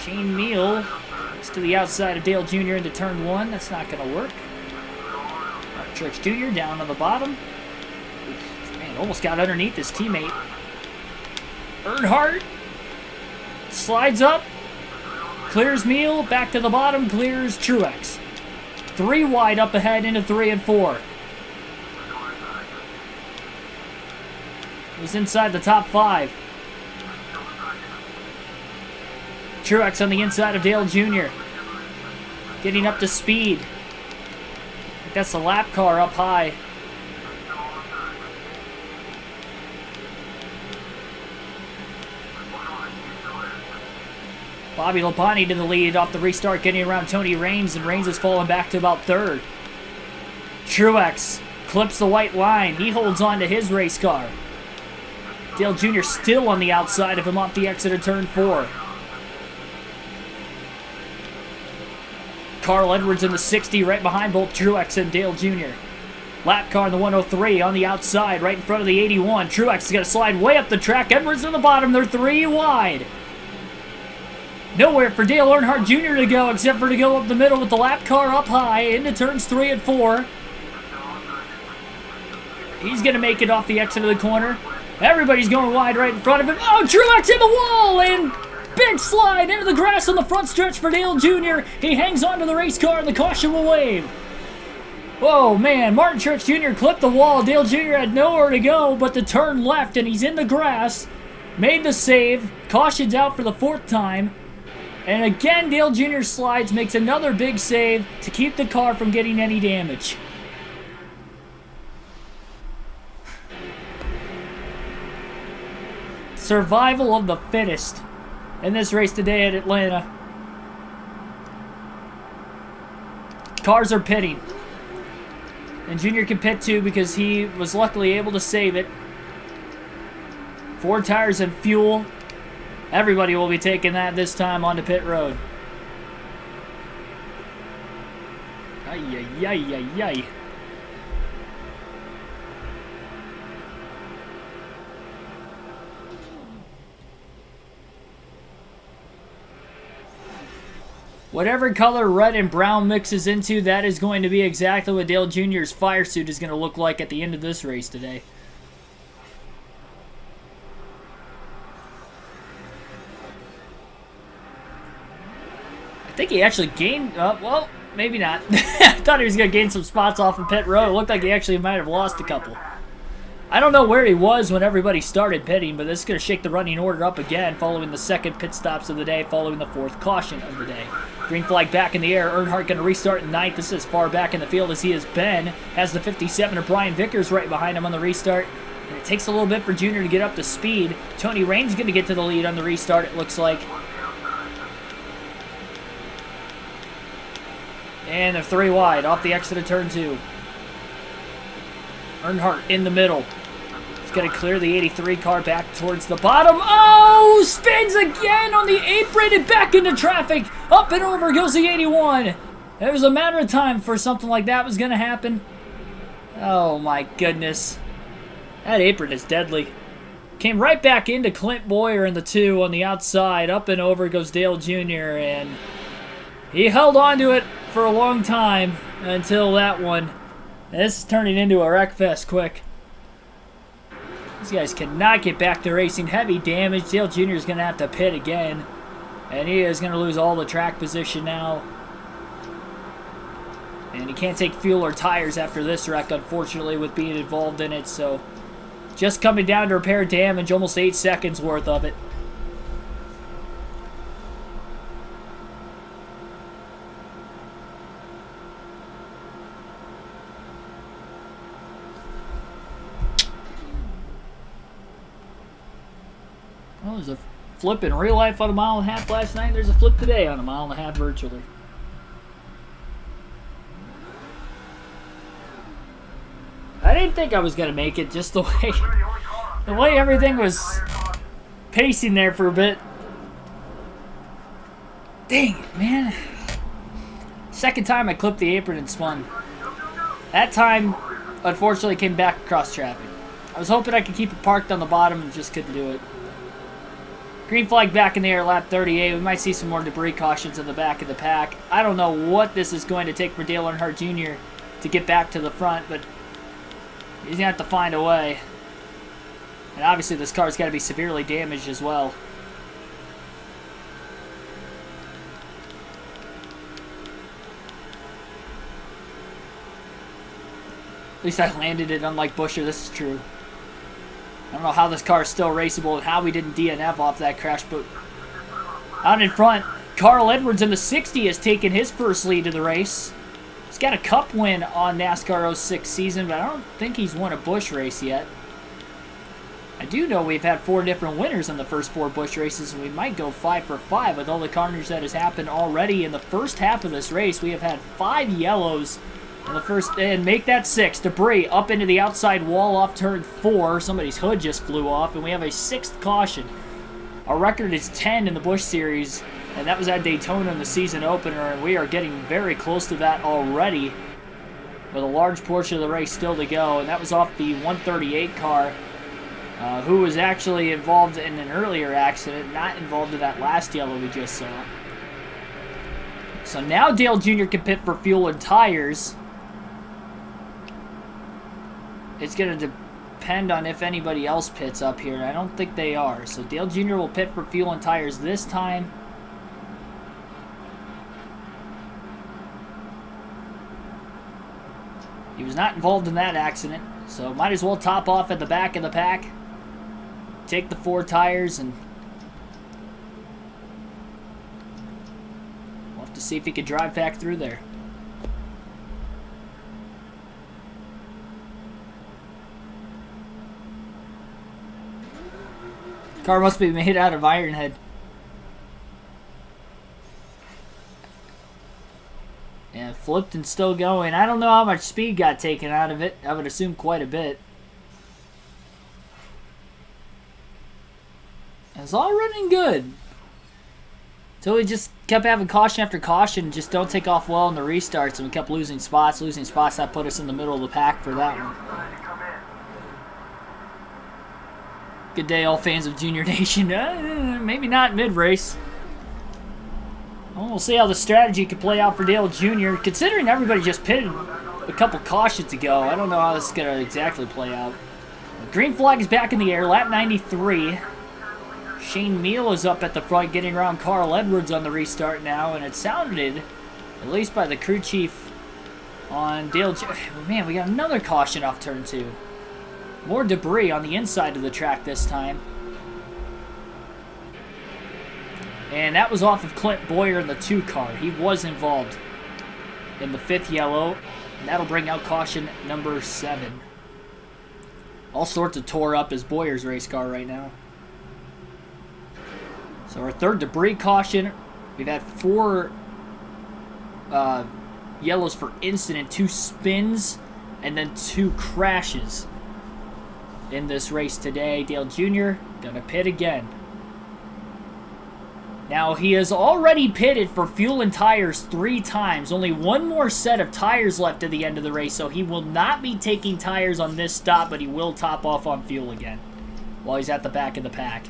Shane Neal is to the outside of Dale Jr. into turn 1. That's not going to work. Church Jr. down on the bottom. Man, almost got underneath his teammate. Earnhardt slides up, clears Neal, back to the bottom, clears Truex. 3 wide up ahead into 3 and 4. He's inside the top 5. Truex on the inside of Dale Jr. Getting up to speed. That's the lap car up high. Bobby Labonte to the lead off the restart, getting around Tony Raines, and Raines is falling back to about 3rd. Truex clips the white line. He holds on to his race car. Dale Jr. still on the outside of him off the exit of turn 4. Carl Edwards in the 60 right behind both Truex and Dale Jr. Lap car in the 103 on the outside right in front of the 81. Truex is going to slide way up the track. Edwards in the bottom. They're 3 wide. Nowhere for Dale Earnhardt Jr. to go except for to go up the middle with the lap car up high into turns 3 and 4. He's going to make it off the exit of the corner. Everybody's going wide right in front of him. Oh, Truex in the wall, and big slide into the grass on the front stretch for Dale Jr. He hangs onto the race car, and the caution will wave. Whoa, man, Martin Truex Jr. clipped the wall. Dale Jr. had nowhere to go but to turn left, and he's in the grass. Made the save. Caution's out for the 4th time. And again, Dale Jr. slides, makes another big save to keep the car from getting any damage. Survival of the fittest in this race today at Atlanta. Cars are pitting. And Junior can pit too because he was luckily able to save it. 4 tires and fuel. Everybody will be taking that this time onto pit road. Ay, ay, ay, ay, ay. Whatever color red and brown mixes into, that is going to be exactly what Dale Jr.'s fire suit is going to look like at the end of this race today. I think he actually gained, well, maybe not. I thought he was going to gain some spots off of pit road. It looked like he actually might have lost a couple. I don't know where he was when everybody started pitting, but this is going to shake the running order up again following the 2nd pit stops of the day, following the 4th caution of the day. Green flag back in the air. Earnhardt going to restart in 9th. This is as far back in the field as he has been. Has the 57 of Brian Vickers right behind him on the restart. And it takes a little bit for Junior to get up to speed. Tony Raines going to get to the lead on the restart, it looks like. And they're 3 wide off the exit of turn 2. Earnhardt in the middle. He's going to clear the 83 car back towards the bottom. Oh, spins again on the apron and back into traffic. Up and over goes the 81. It was a matter of time for something like that was going to happen. Oh my goodness. That apron is deadly. Came right back into Clint Boyer in the 2 on the outside. Up and over goes Dale Jr. And he held on to it for a long time until that one. This is turning into a wreck fest quick. These guys cannot get back to racing. Heavy damage. Dale Jr. is going to have to pit again. And he is going to lose all the track position now. And he can't take fuel or tires after this wreck, unfortunately, with being involved in it. So just coming down to repair damage, almost 8 seconds worth of it. Well, there's a flip in real life on a 1.5 miles last night. There's a flip today on a 1.5 miles virtually. I didn't think I was going to make it, just the way everything was pacing there for a bit. Dang it, man. Second time I clipped the apron and spun. That time, unfortunately, came back across traffic. I was hoping I could keep it parked on the bottom and just couldn't do it. Green flag back in the air, lap 38. We might see some more debris cautions in the back of the pack. I don't know what this is going to take for Dale Earnhardt Jr. to get back to the front, but he's going to have to find a way. And obviously this car's got to be severely damaged as well. At least I landed it, unlike Buescher. This is true. I don't know how this car is still raceable and how we didn't DNF off that crash, but out in front, Carl Edwards in the 60 has taken his first lead of the race. He's got a cup win on NASCAR 06 season, but I don't think he's won a Busch race yet. I do know we've had 4 different winners in the first 4 Busch races, and we might go 5 for 5 with all the carnage that has happened already in the first half of this race. We have had 5 yellows in the first, and make that 6. Debris up into the outside wall off turn 4. Somebody's hood just flew off, and we have a 6th caution. Our record is 10 in the Busch Series, and that was at Daytona in the season opener, and we are getting very close to that already with a large portion of the race still to go, and that was off the 138 car, who was actually involved in an earlier accident, not involved in that last yellow we just saw. So now Dale Jr. can pit for fuel and tires. It's going to depend on if anybody else pits up here. I don't think they are. So Dale Jr. will pit for fuel and tires this time. He was not involved in that accident, so might as well top off at the back of the pack. Take the 4 tires, and we'll have to see if he can drive back through there. Car must be made out of Ironhead. Yeah, flipped and still going. I don't know how much speed got taken out of it. I would assume quite a bit. It's all running good. So we just kept having caution after caution. Just don't take off well in the restarts. And we kept losing spots. That put us in the middle of the pack for that one. Good day, all fans of Junior Nation. Maybe not mid-race. Well, we'll see how the strategy could play out for Dale Jr. Considering everybody just pitted a couple cautions ago, I don't know how this is going to exactly play out. Green flag is back in the air, lap 93. Shane Meal is up at the front getting around Carl Edwards on the restart now, and it sounded, at least by the crew chief on Dale Jr. Man, we got another caution off turn 2. More debris on the inside of the track this time. And that was off of Clint Boyer in the 2 car. He was involved in the 5th yellow. And that'll bring out caution number 7. All sorts of tore up is Boyer's race car right now. So our 3rd debris caution. We've had 4 yellows for incident, 2 spins, and then 2 crashes in this race today. Dale Jr. gonna pit again. Now, he has already pitted for fuel and tires 3 times. Only 1 more set of tires left at the end of the race, so he will not be taking tires on this stop, but he will top off on fuel again while he's at the back of the pack.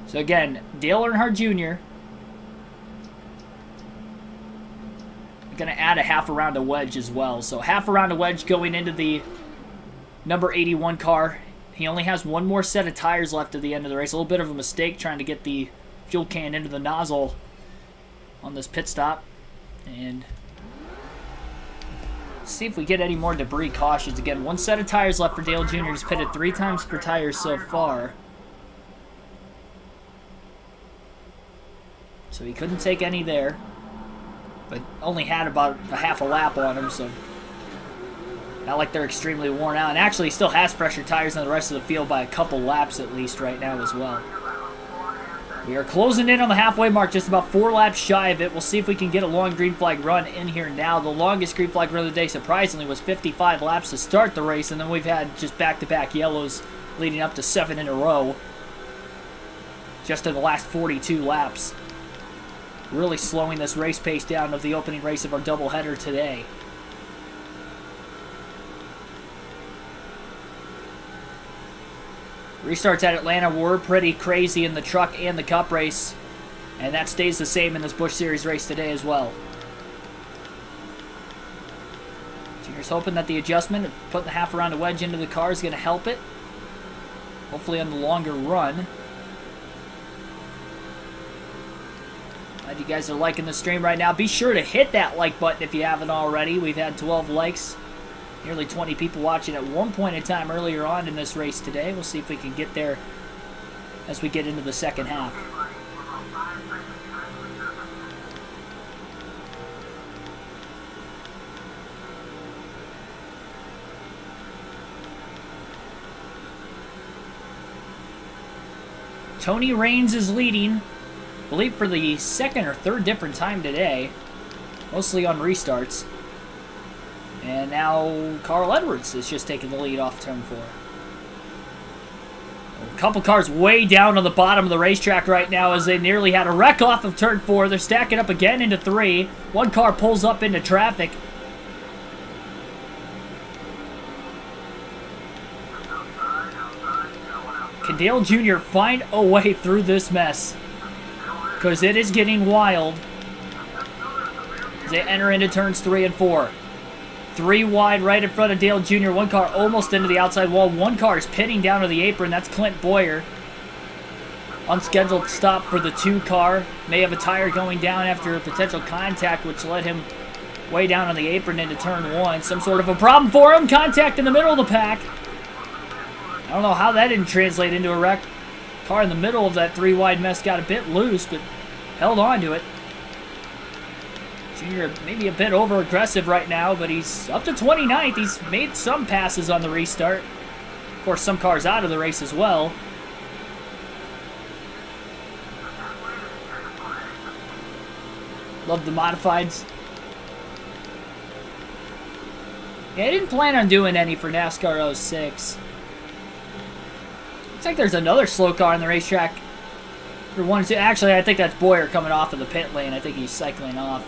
So again, Dale Earnhardt Jr. going to add a half a round of wedge as well. So half a round of wedge going into the number 81 car. He only has 1 more set of tires left at the end of the race. A little bit of a mistake trying to get the fuel can into the nozzle on this pit stop. And see if we get any more debris cautions. Again, one set of tires left for Dale Jr. He's pitted 3 times per tire so far. So he couldn't take any there. But only had about a half a lap on him, so not like they're extremely worn out. And actually, he still has fresher tires than the rest of the field by a couple laps at least right now as well. We are closing in on the halfway mark, just about 4 laps shy of it. We'll see if we can get a long green flag run in here now. The longest green flag run of the day, surprisingly, was 55 laps to start the race, and then we've had just back-to-back yellows leading up to 7 in a row just in the last 42 laps. Really slowing this race pace down of the opening race of our doubleheader today. Restarts at Atlanta were pretty crazy in the truck and the cup race, and that stays the same in this Busch Series race today as well. Junior's hoping that the adjustment of putting the half around a wedge into the car is going to help it. Hopefully on the longer run. Glad you guys are liking the stream right now. Be sure to hit that like button if you haven't already. We've had 12 likes. Nearly 20 people watching at one point in time earlier on in this race today. We'll see if we can get there as we get into the second half. Tony Raines is leading, I believe for the second or third different time today, mostly on restarts. And now Carl Edwards is just taking the lead off turn 4. A couple cars way down on the bottom of the racetrack right now as they nearly had a wreck off of turn 4. They're stacking up again into 3. One car pulls up into traffic. Can Dale Jr. find a way through this mess? Because it is getting wild as they enter into turns 3 and 4. 3 wide right in front of Dale Jr. One car almost into the outside wall. One car is pitting down to the apron. That's Clint Boyer. Unscheduled stop for the 2 car. May have a tire going down after a potential contact, which led him way down on the apron into turn 1. Some sort of a problem for him. Contact in the middle of the pack. I don't know how that didn't translate into a wreck. Car in the middle of that 3 wide mess got a bit loose, but held on to it. Junior maybe a bit over-aggressive right now, but he's up to 29th. He's made some passes on the restart. Of course, some cars out of the race as well. Love the modifieds. Yeah, I didn't plan on doing any for NASCAR 06. Looks like there's another slow car on the racetrack. Actually, I think that's Boyer coming off of the pit lane. I think he's cycling off.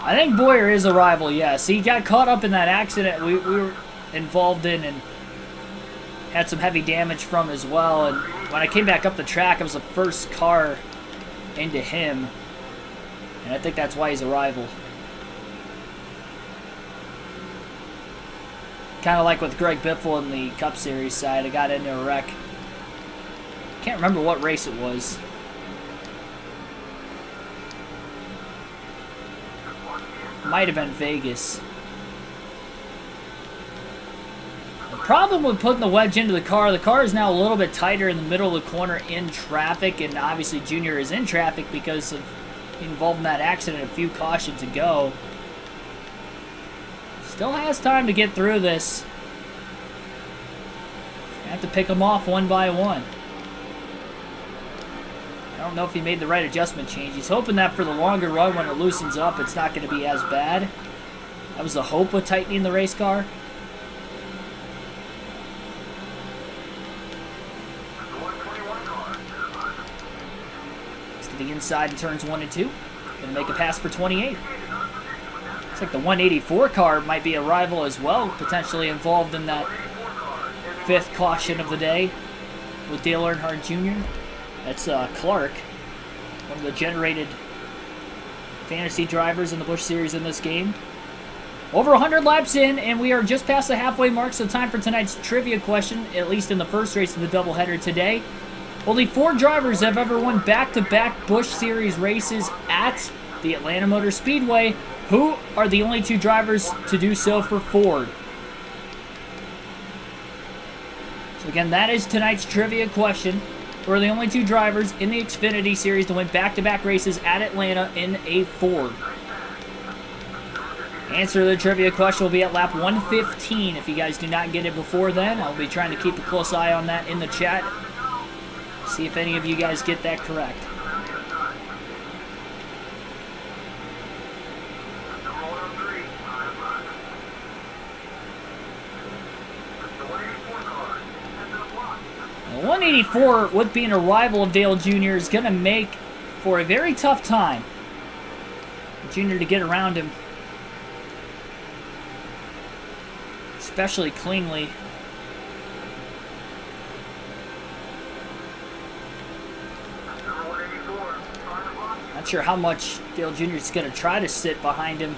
I think Boyer is a rival, yes. He got caught up in that accident we were involved in and had some heavy damage from as well. And when I came back up the track, it was the first car into him. And I think that's why he's a rival. Kind of like with Greg Biffle in the Cup Series side. I got into a wreck. Can't remember what race it was. Might have been Vegas. The problem with putting the wedge into the car is now a little bit tighter in the middle of the corner in traffic, and obviously Junior is in traffic because of being involved in that accident a few cautions ago. Still has time to get through this. Have to pick them off one by one. I don't know if he made the right adjustment change. He's hoping that for the longer run, when it loosens up, it's not going to be as bad. That was the hope with tightening the race car. Let's get the inside in turns 1 and 2. Going to make a pass for 28. Looks like the 184 car might be a rival as well, potentially involved in that 5th caution of the day with Dale Earnhardt Jr. That's Clark, one of the generated fantasy drivers in the Busch Series in this game. Over 100 laps in, and we are just past the halfway mark, so time for tonight's trivia question, at least in the first race of the doubleheader today. Only 4 drivers have ever won back-to-back Busch Series races at the Atlanta Motor Speedway. Who are the only 2 drivers to do so for Ford? So again, that is tonight's trivia question. Who are the only 2 drivers in the Xfinity Series to win back-to-back races at Atlanta in a Ford? Answer to the trivia question will be at lap 115. If you guys do not get it before then, I'll be trying to keep a close eye on that in the chat. See if any of you guys get that correct. The 184, with being a rival of Dale Jr., is going to make for a very tough time for Jr. to get around him, especially cleanly. Not sure how much Dale Jr. is going to try to sit behind him.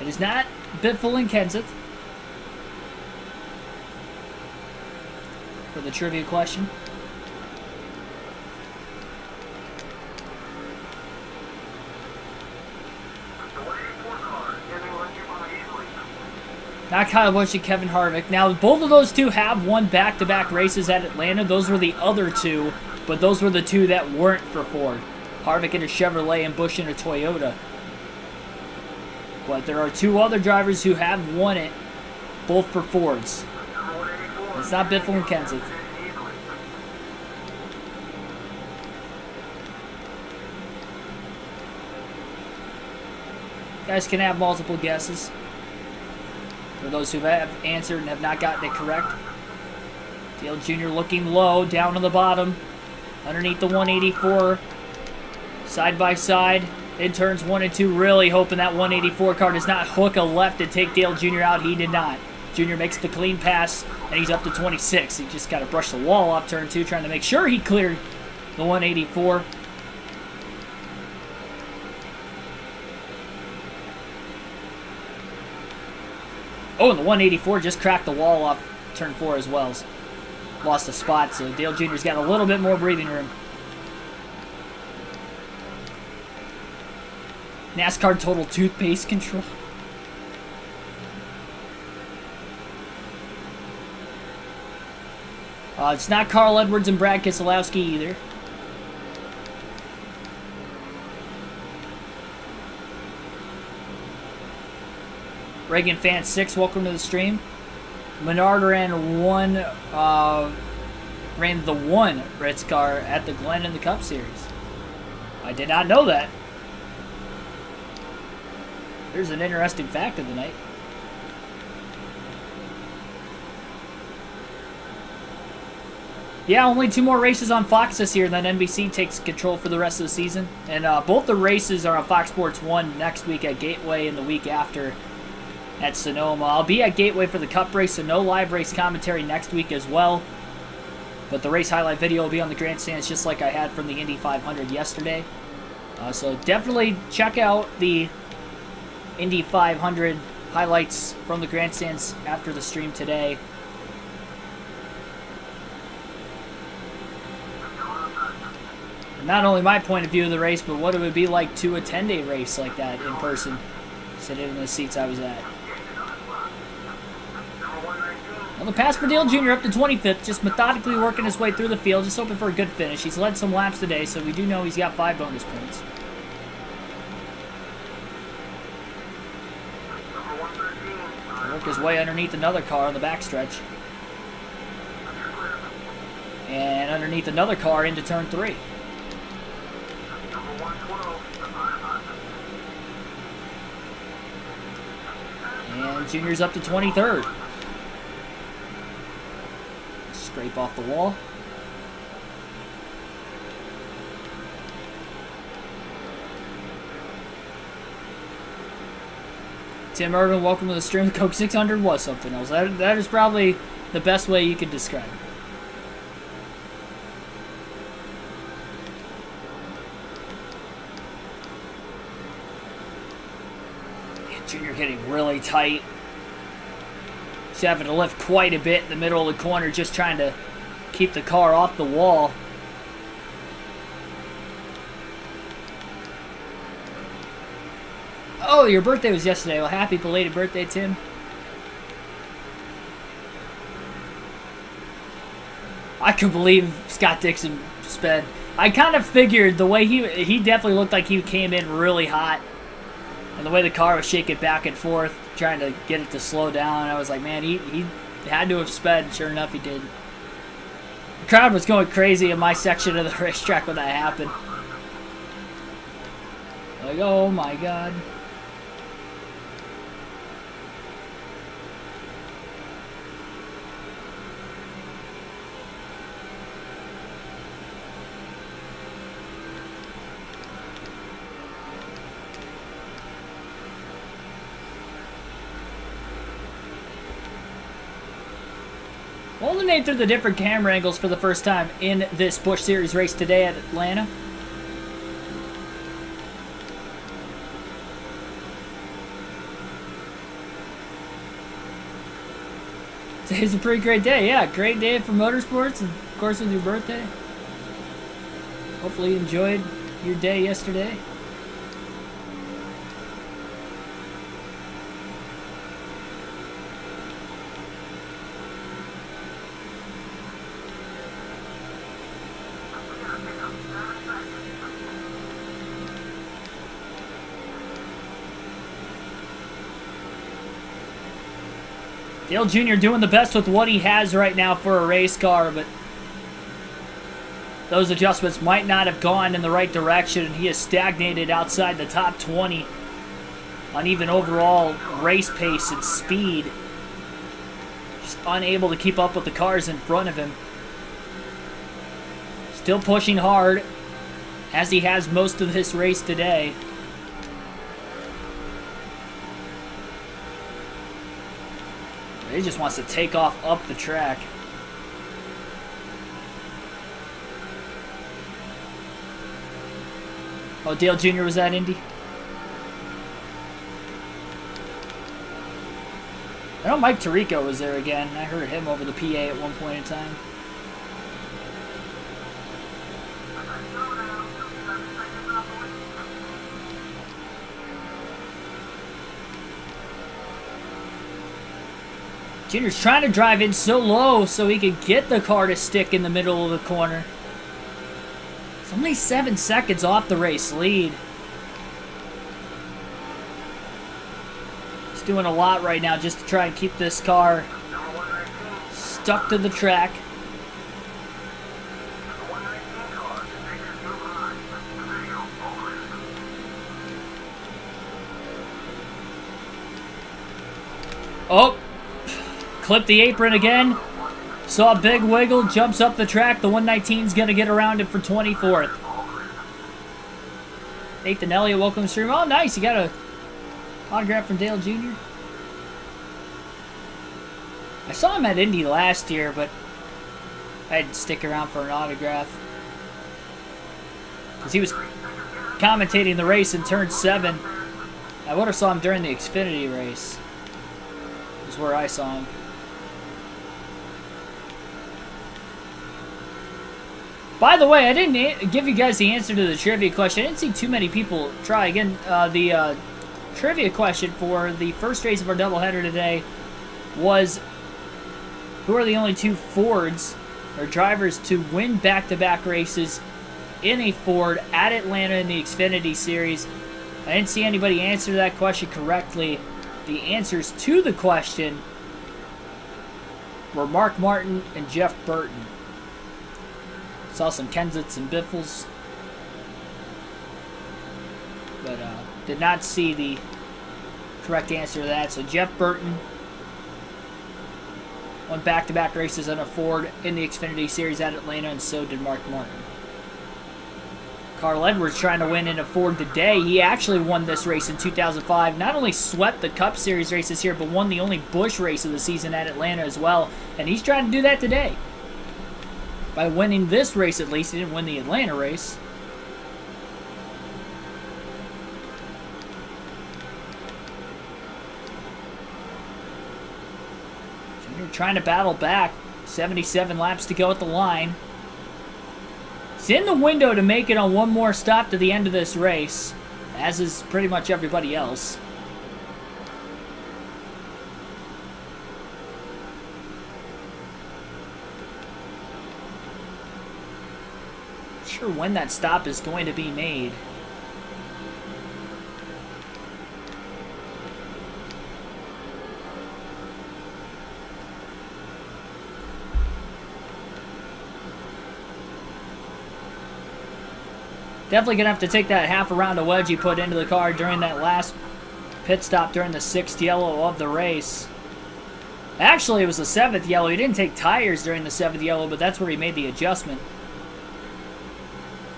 It is not Biffle and Kenseth for the trivia question. Not Kyle Busch and Kevin Harvick. Now, both of those 2 have won back-to-back races at Atlanta. Those were the other 2, but those were the 2 that weren't for Ford. Harvick in a Chevrolet and Busch in a Toyota. But there are 2 other drivers who have won it, both for Fords. It's not Biffle and Kenseth. You guys can have multiple guesses. For those who have answered and have not gotten it correct. Dale Jr. looking low, down on the bottom, underneath the 184, side by side, in turns 1 and 2, really hoping that 184 car does not hook a left and take Dale Jr. out. He did not. Jr. makes the clean pass, and he's up to 26. He just got to brush the wall off turn 2, trying to make sure he cleared the 184. Oh, and the 184 just cracked the wall off turn 4 as well. Lost a spot, so Dale Jr.'s got a little bit more breathing room. NASCAR total toothpaste control. It's not Carl Edwards and Brad Keselowski either. Reagan Fan 6, welcome to the stream. Menard ran the 1 Ritz car at the Glen in the Cup Series. I did not know that. There's an interesting fact of the night. Yeah, only 2 more races on Fox this year, then NBC takes control for the rest of the season. And both the races are on Fox Sports 1 next week at Gateway and the week after at Sonoma. I'll be at Gateway for the Cup race, so no live race commentary next week as well. But the race highlight video will be on the grandstands just like I had from the Indy 500 yesterday. So definitely check out the Indy 500 highlights from the grandstands after the stream today. And not only my point of view of the race, but what it would be like to a 10-day race like that in person, sitting in the seats I was at. Well, the pass for Dale Jr. up to 25th, just methodically working his way through the field, just hoping for a good finish. He's led some laps today, so we do know he's got 5 bonus points. Work his way underneath another car on the backstretch. And underneath another car into turn 3. And Junior's up to 23rd. Scrape off the wall. Tim Irvin, welcome to the stream. The Coke 600 was something else. That is probably the best way you could describe it. Junior getting really tight. He's having to lift quite a bit in the middle of the corner, just trying to keep the car off the wall. Oh, your birthday was yesterday. Well, happy belated birthday, Tim. I could believe Scott Dixon sped. I kind of figured the way he definitely looked like he came in really hot. And the way the car was shaking back and forth, trying to get it to slow down. I was like, man, he had to have sped. And sure enough, he did. The crowd was going crazy in my section of the racetrack when that happened. Like, oh my God. We'll alternate through the different camera angles for the first time in this Busch Series race today at Atlanta. Today's a pretty great day. Yeah, great day for motorsports, and of course with your birthday. Hopefully you enjoyed your day yesterday. Dale Jr. doing the best with what he has right now for a race car, but those adjustments might not have gone in the right direction, and he has stagnated outside the top 20 on even overall race pace and speed. Just unable to keep up with the cars in front of him. Still pushing hard, as he has most of this race today. He just wants to take off up the track. Oh, Dale Jr. was at Indy? I know Mike Tirico was there again. I heard him over the PA at one point in time. Junior's trying to drive in so low so he can get the car to stick in the middle of the corner. It's only 7 seconds off the race lead. He's doing a lot right now just to try and keep this car stuck to the track. Oh! Clipped the apron again. Saw a big wiggle. Jumps up the track. The 119's going to get around it for 24th. Nathan Elliott, welcome to the stream. Oh, nice. You got a autograph from Dale Jr. I saw him at Indy last year, but I had to stick around for an autograph. Because he was commentating the race in turn 7. I would have saw him during the Xfinity race. Is where I saw him. By the way, I didn't give you guys the answer to the trivia question. I didn't see too many people try. Again, the trivia question for the first race of our doubleheader today was, who are the only 2 Fords or drivers to win back-to-back races in a Ford at Atlanta in the Xfinity Series? I didn't see anybody answer that question correctly. The answers to the question were Mark Martin and Jeff Burton. Saw some Kenseths and Biffles, but did not see the correct answer to that. So Jeff Burton won back-to-back races on a Ford in the Xfinity Series at Atlanta, and so did Mark Martin. Carl Edwards trying to win in a Ford today. He actually won this race in 2005. Not only swept the Cup Series races here, but won the only Busch race of the season at Atlanta as well. And he's trying to do that today. By winning this race at least. He didn't win the Atlanta race. trying to battle back. 77 laps to go at the line. He's in the window to make it on one more stop to the end of this race, as is pretty much everybody else. Not sure when that stop is going to be made. Definitely going to have to take that half a round of wedge he put into the car during that last pit stop during the 6th yellow of the race. Actually, it was the 7th yellow. He didn't take tires during the 7th yellow, but that's where he made the adjustment.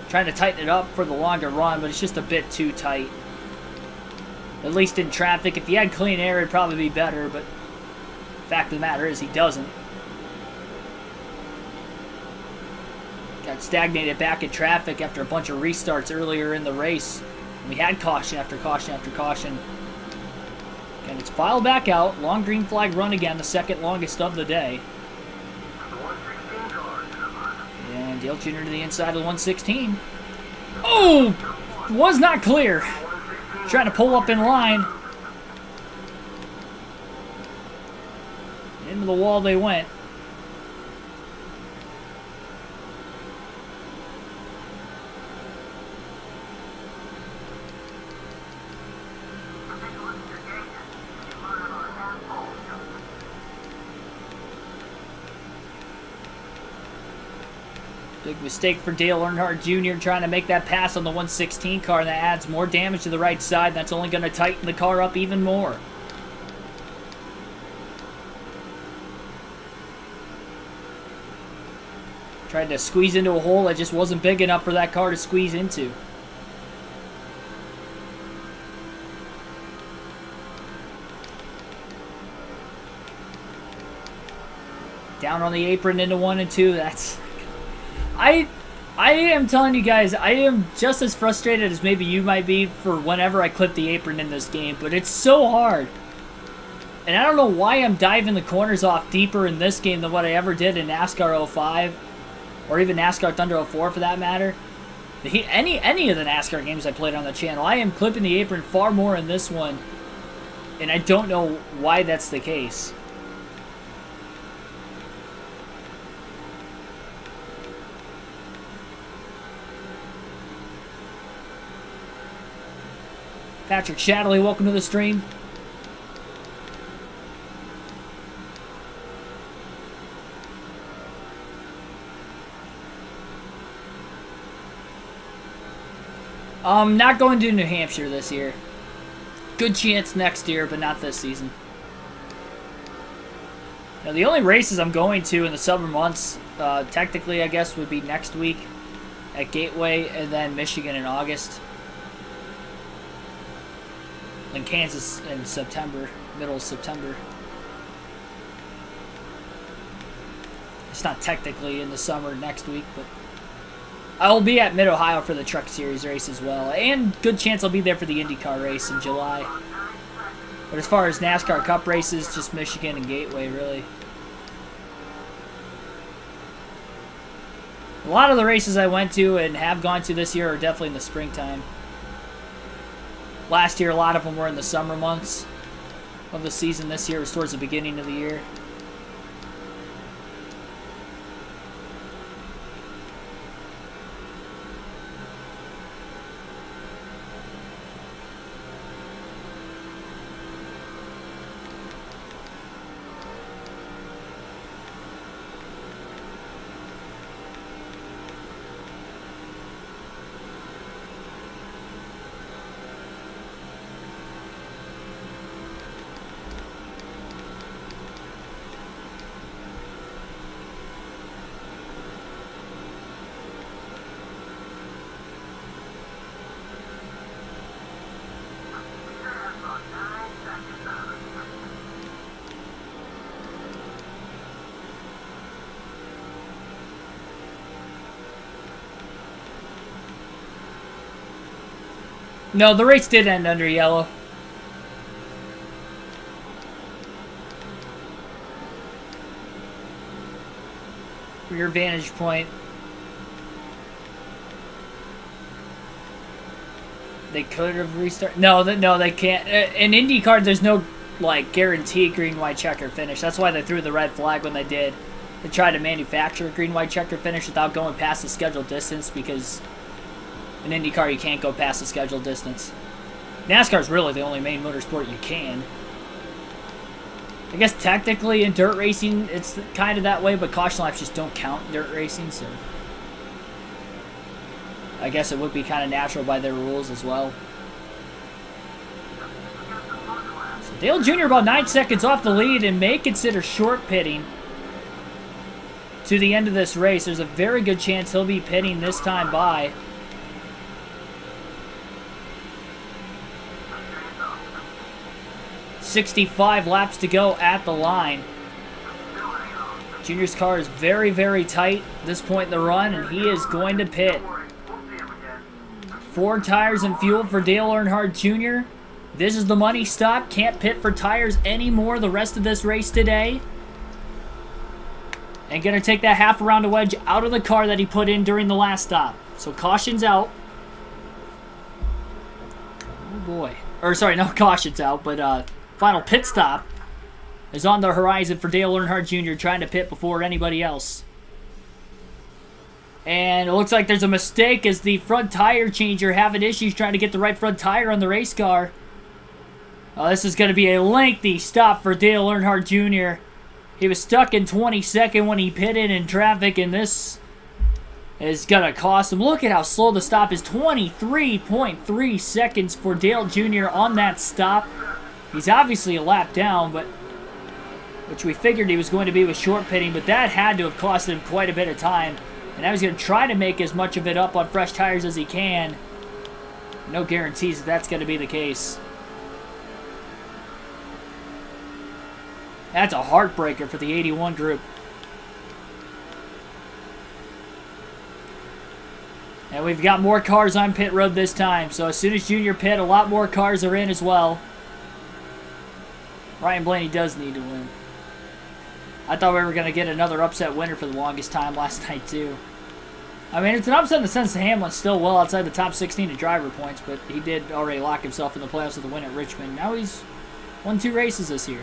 Trying to tighten it up for the longer run, but it's just a bit too tight. At least in traffic. If he had clean air, it'd probably be better, but the fact of the matter is he doesn't. Got stagnated back in traffic after a bunch of restarts earlier in the race. We had caution after caution after caution. And it's filed back out. Long green flag run again, the second longest of the day. And Dale Jr. to the inside of the 116. Oh! Was not clear. Trying to pull up in line. Into the wall they went. Big mistake for Dale Earnhardt Jr. trying to make that pass on the 116 car. That adds more damage to the right side. That's only going to tighten the car up even more. Tried to squeeze into a hole that just wasn't big enough for that car to squeeze into. Down on the apron into 1 and 2. That's... I am telling you guys, I am just as frustrated as maybe you might be for whenever I clip the apron in this game, but it's so hard. And I don't know why I'm diving the corners off deeper in this game than what I ever did in NASCAR 05, or even NASCAR Thunder 04 for that matter. Any of the NASCAR games I played on the channel, I am clipping the apron far more in this one, and I don't know why that's the case. Patrick Shadley, welcome to the stream. Not going to New Hampshire this year. Good chance next year, but not this season. Now, the only races I'm going to in the summer months, technically, I guess, would be next week at Gateway, and then Michigan in August. And Kansas in September, middle of September. It's not technically in the summer next week, but I'll be at Mid-Ohio for the Truck Series race as well. And good chance I'll be there for the IndyCar race in July. But as far as NASCAR Cup races, just Michigan and Gateway, really. A lot of the races I went to and have gone to this year are definitely in the springtime. Last year, a lot of them were in the summer months of the season. This year was towards the beginning of the year. No, the race did end under yellow. from your vantage point. They could have restarted. No, they can't. In IndyCar, there's no like guaranteed green, white, checker finish. That's why they threw the red flag when they did. They tried to manufacture a green, white, checker finish without going past the scheduled distance, because in IndyCar you can't go past the scheduled distance. NASCAR is really the only main motorsport you can. I guess technically in dirt racing it's kind of that way, but caution laps just don't count in dirt racing, so I guess it would be kind of natural by their rules as well. So Dale Jr. about 9 seconds off the lead and may consider short pitting to the end of this race. There's a very good chance he'll be pitting this time by. .65 laps to go at the line. Junior's car is very, very tight at this point in the run, and he is going to pit. 4 tires and fuel for Dale Earnhardt Jr. This is the money stop. Can't pit for tires anymore the rest of this race today. And going to take that half around a wedge out of the car that he put in during the last stop. So caution's out. Oh boy. Or sorry, no caution's out, but final pit stop is on the horizon for Dale Earnhardt Jr. trying to pit before anybody else. And it looks like there's a mistake as the front tire changer having issues trying to get the right front tire on the race car. This is going to be a lengthy stop for Dale Earnhardt Jr. He was stuck in 22nd when he pitted in traffic, and this is going to cost him. Look at how slow the stop is. 23.3 seconds for Dale Jr. on that stop. He's obviously a lap down, but which we figured he was going to be with short pitting, but that had to have cost him quite a bit of time. And now he's going to try to make as much of it up on fresh tires as he can. No guarantees that that's going to be the case. That's a heartbreaker for the 81 group. And we've got more cars on pit road this time. So as soon as Junior pit, a lot more cars are in as well. Ryan Blaney does need to win. I thought we were going to get another upset winner for the longest time last night, too. I mean, it's an upset in the sense that Hamlin's still well outside the top 16 in driver points, but he did already lock himself in the playoffs with a win at Richmond. Now he's won 2 races this year.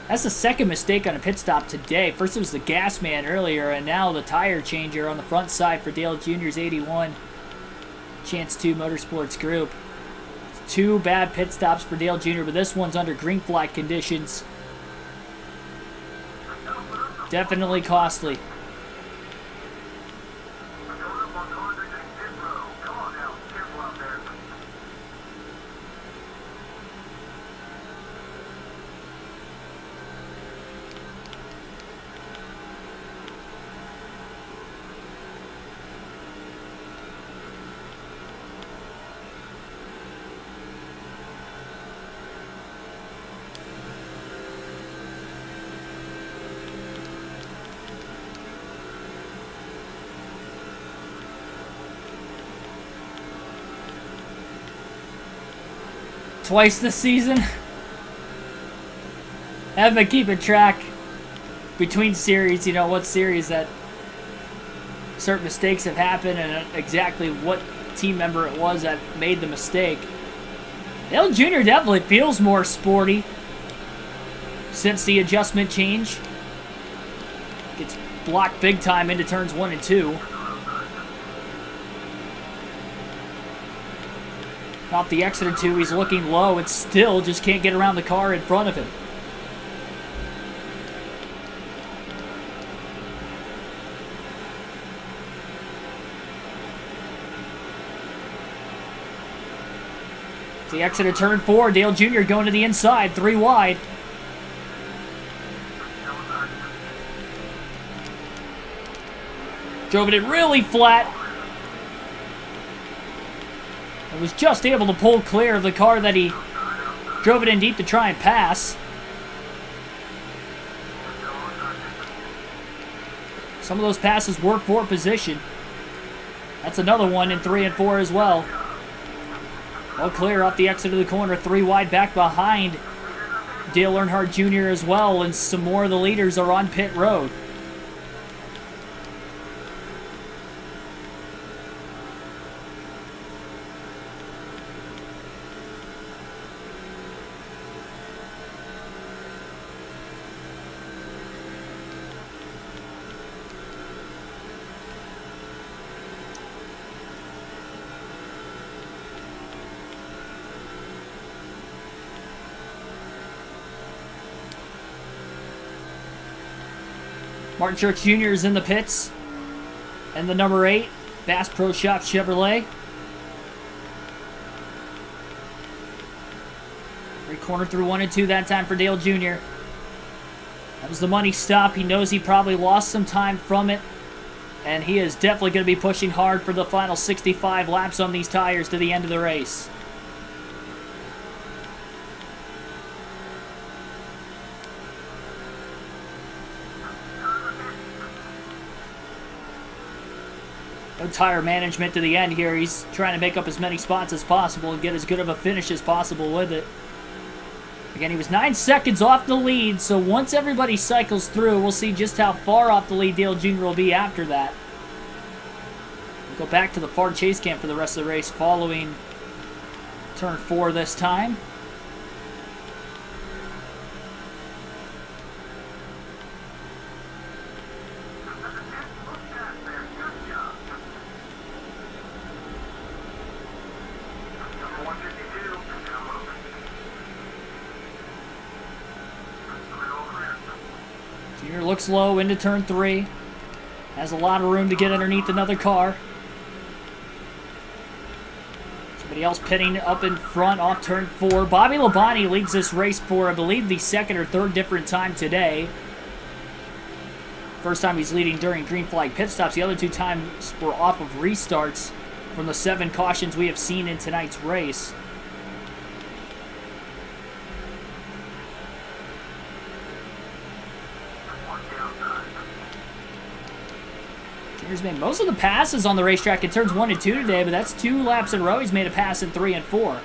That's the second mistake on a pit stop today. First it was the gas man earlier, and now the tire changer on the front side for Dale Jr.'s 81. Chance 2 Motorsports Group. 2 bad pit stops for Dale Jr., but this one's under green flag conditions. Definitely costly. Twice this season. I've been keeping track between series, you know, what series that certain mistakes have happened and exactly what team member it was that made the mistake. Dale Jr. definitely feels more sporty since the adjustment change. Gets blocked big time into turns 1 and 2. Off the exit or 2, he's looking low and still just can't get around the car in front of him. The exit of turn 4, Dale Jr. going to the inside, 3 wide. Drove it in really flat. And was just able to pull clear of the car that he drove it in deep to try and pass. Some of those passes were for position. That's another one in 3 and 4 as well. Well clear off the exit of the corner, 3 wide back behind Dale Earnhardt Jr. as well, and some more of the leaders are on pit road. Martin Truex Jr. is in the pits. And the number 8, Bass Pro Shop Chevrolet. Great corner through 1 and 2 that time for Dale Jr. That was the money stop. He knows he probably lost some time from it. And he is definitely going to be pushing hard for the final 65 laps on these tires to the end of the race. No tire management to the end here. He's trying to make up as many spots as possible and get as good of a finish as possible with it. Again, he was 9 seconds off the lead, so once everybody cycles through, we'll see just how far off the lead Dale Jr. will be after that. We'll go back to the Ford chase cam for the rest of the race following turn 4 this time. Junior looks low into turn 3. Has a lot of room to get underneath another car. Somebody else pitting up in front off turn 4. Bobby Labonte leads this race for, I believe, the second or third different time today. First time he's leading during green flag pit stops. The other 2 times were off of restarts from the 7 cautions we have seen in tonight's race. Junior's made most of the passes on the racetrack in turns 1 and 2 today, but that's 2 laps in a row. He's made a pass in 3 and 4.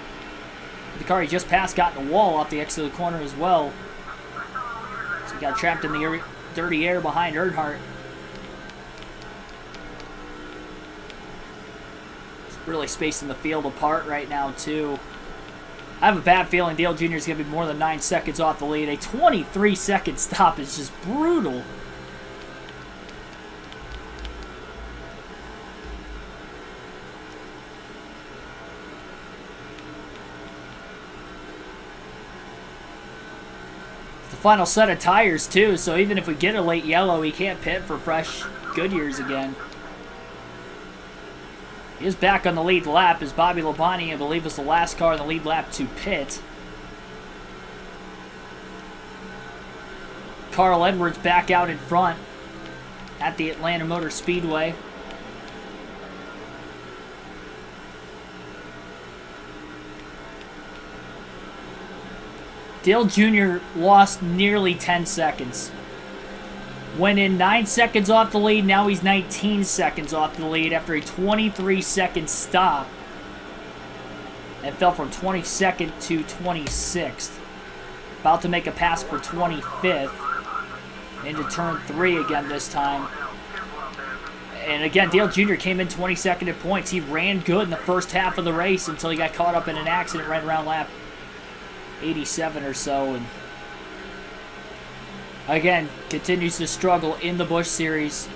The car he just passed got in a wall off the exit of the corner as well. So he got trapped in the dirty air behind Earnhardt. It's really spacing the field apart right now, too. I have a bad feeling Dale Jr. is going to be more than 9 seconds off the lead. A 23-second stop is just brutal. Final set of tires too, so even if we get a late yellow, he can't pit for fresh Goodyears again. He is back on the lead lap as Bobby Labonte, I believe, was the last car in the lead lap to pit. Carl Edwards back out in front at the Atlanta Motor Speedway. Dale Jr. lost nearly 10 seconds. Went in 9 seconds off the lead, now he's 19 seconds off the lead after a 23-second stop. And fell from 22nd to 26th. About to make a pass for 25th. Into turn 3 again this time. And again, Dale Jr. came in 22nd at points. He ran good in the first half of the race until he got caught up in an accident right around lap 87 or so, and again continues to struggle in the Busch series.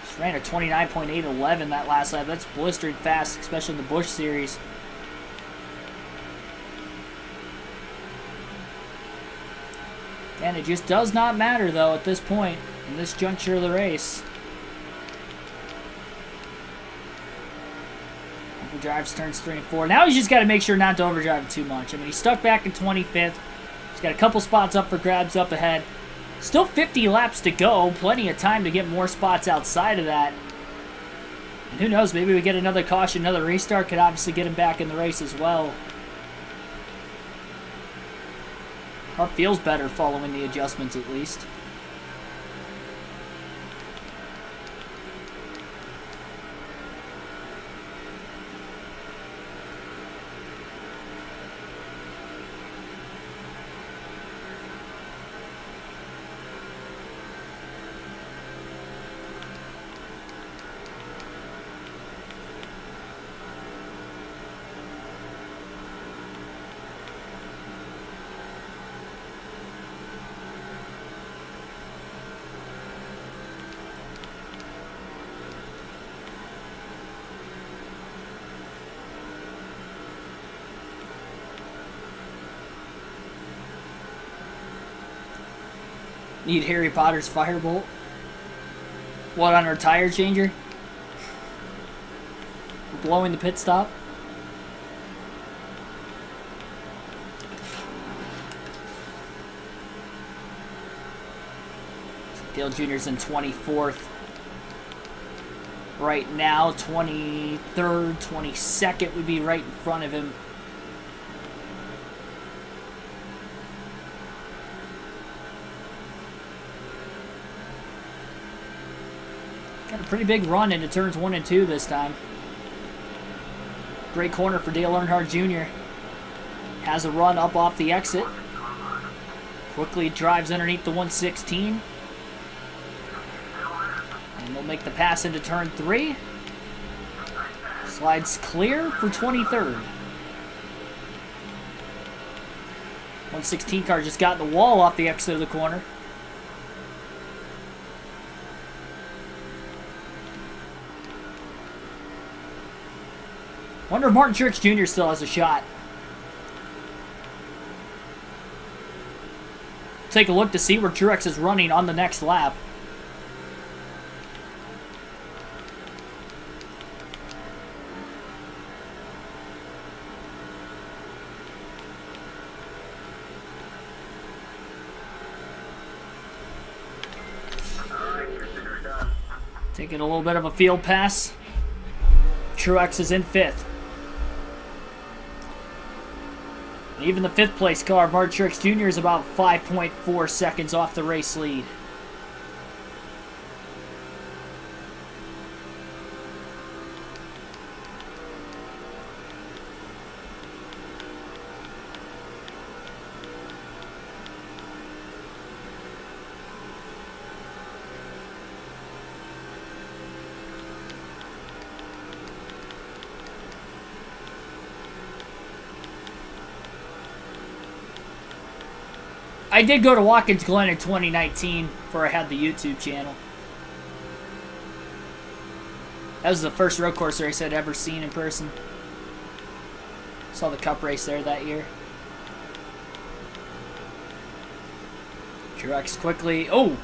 Just ran a 29.811 that last lap. That's blistering fast, especially in the Busch series. And it just does not matter though at this point in this juncture of the race. Drives turns 3 and 4. Now he's just got to make sure not to overdrive it too much. I mean, he's stuck back in 25th. He's got a couple spots up for grabs up ahead. Still 50 laps to go. Plenty of time to get more spots outside of that. And who knows, maybe we get another caution, another restart could obviously get him back in the race as well. Car feels better following the adjustments at least. Need Harry Potter's firebolt. What, on our tire changer? We're blowing the pit stop. Dale Jr.'s in 24th. Right now, 23rd, 22nd would be right in front of him. Got a pretty big run into turns 1 and 2 this time. Great corner for Dale Earnhardt Jr. Has a run up off the exit. Quickly drives underneath the 116. And they'll make the pass into turn 3. Slides clear for 23rd. 116 car just got in the wall off the exit of the corner. Wonder if Martin Truex Jr. still has a shot. Take a look to see where Truex is running on the next lap. Taking a little bit of a field pass. Truex is in 5th. Even the 5th place car, Martin Truex Jr. is about 5.4 seconds off the race lead. I did go to Watkins Glen in 2019 before I had the YouTube channel. That was the first road course race I'd ever seen in person. Saw the Cup race there that year. Truex quickly. Oh!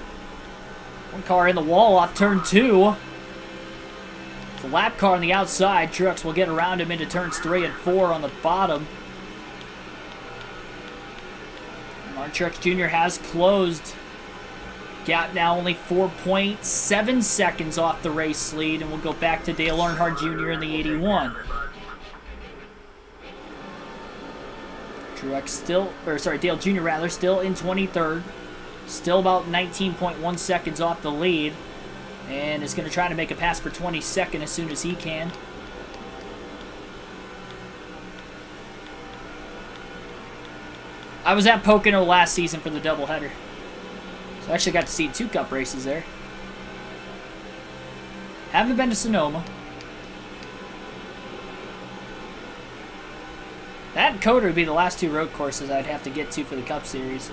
One car in the wall off turn 2. The lap car on the outside. Truex will get around him into turns 3 and 4 on the bottom. Martin Truex Jr. has closed. Gap now only 4.7 seconds off the race lead, and we'll go back to Dale Earnhardt Jr. in the 81. Truex still, or sorry, Dale Jr. rather, still in 23rd. Still about 19.1 seconds off the lead, and is going to try to make a pass for 22nd as soon as he can. I was at Pocono last season for the doubleheader. So I actually got to see 2 Cup races there. Haven't been to Sonoma. That and Coda would be the last 2 road courses I'd have to get to for the Cup Series.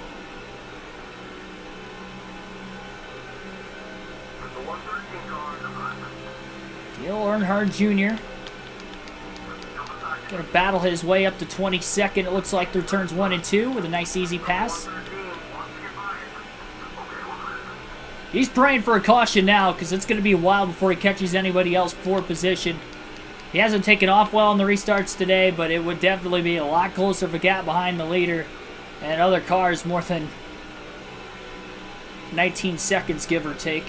Dale Earnhardt Jr. Gonna battle his way up to 22nd, it looks like, through turns 1 and 2 with a nice easy pass. He's praying for a caution now because it's going to be a while before he catches anybody else for position. He hasn't taken off well on the restarts today, but it would definitely be a lot closer of a gap behind the leader and other cars, more than 19 seconds, give or take.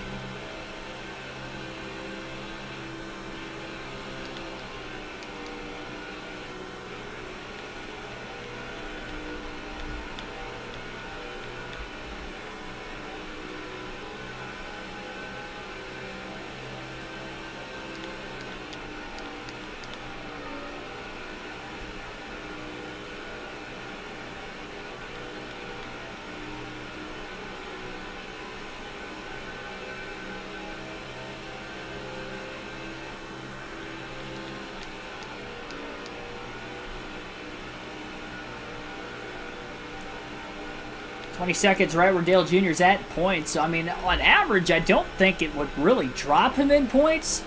.20 right where Dale Jr.'s at points. I mean, on average, I don't think it would really drop him in points.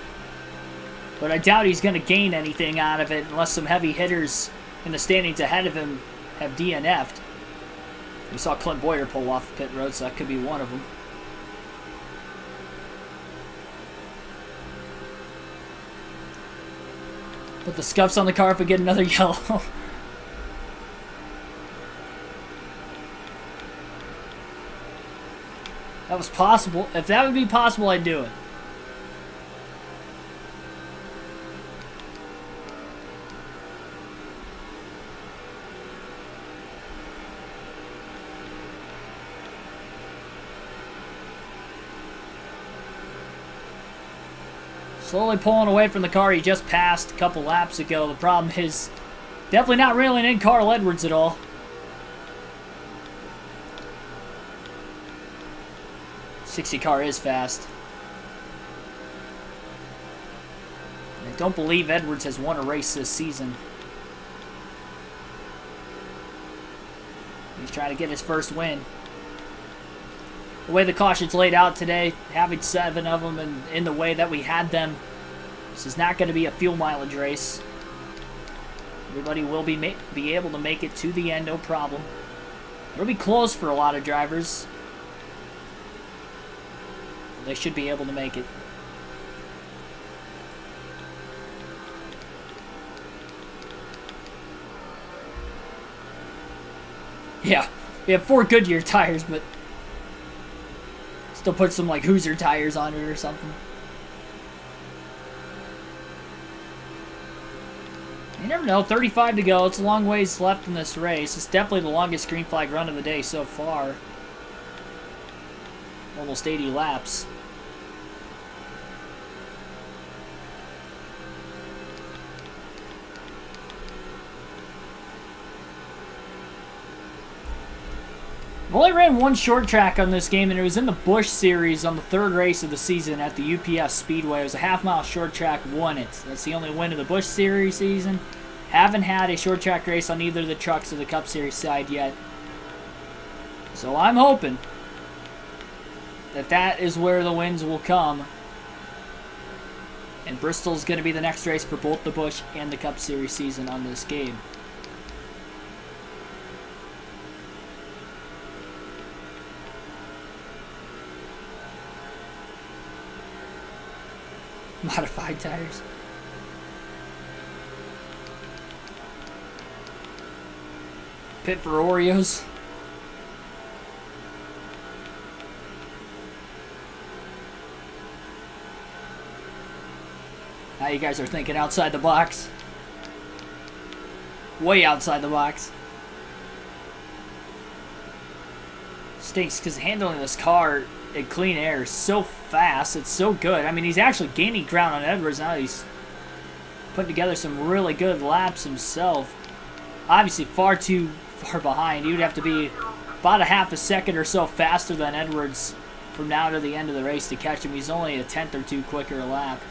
But I doubt he's going to gain anything out of it unless some heavy hitters in the standings ahead of him have DNF'd. We saw Clint Boyer pull off the pit road, so that could be one of them. Put the scuffs on the car if we get another yellow. That was possible. If that would be possible, I'd do it. Slowly pulling away from the car he just passed a couple laps ago. The problem is definitely not reeling in Carl Edwards at all. '60 car is fast. I don't believe Edwards has won a race this season. He's trying to get his first win. The way the cautions laid out today, having 7 of them and in the way that we had them, this is not going to be a fuel mileage race. Everybody will be able to make it to the end, no problem. It'll be close for a lot of drivers. They should be able to make it. Yeah, we have 4 Goodyear tires, but still put some like Hoosier tires on it or something. You never know, 35 to go. It's a long ways left in this race. It's definitely the longest green flag run of the day so far. Almost 80 laps. I've only ran 1 short track on this game, and it was in the Busch series on the 3rd race of the season at the UPS Speedway. It was a half-mile short track, won it. That's the only win of the Busch series season. Haven't had a short track race on either the trucks or the Cup Series side yet. So I'm hoping that that is where the wins will come. And Bristol's going to be the next race for both the Busch and the Cup Series season on this game. Modified tires. Pit for Oreos. Now you guys are thinking outside the box. Way outside the box. Stinks because handling this car in clean air is so fast. It's so good. I mean, he's actually gaining ground on Edwards now. He's putting together some really good laps himself. Obviously far too far behind. He would have to be about a half a second or so faster than Edwards from now to the end of the race to catch him. He's only a tenth or two quicker a lap.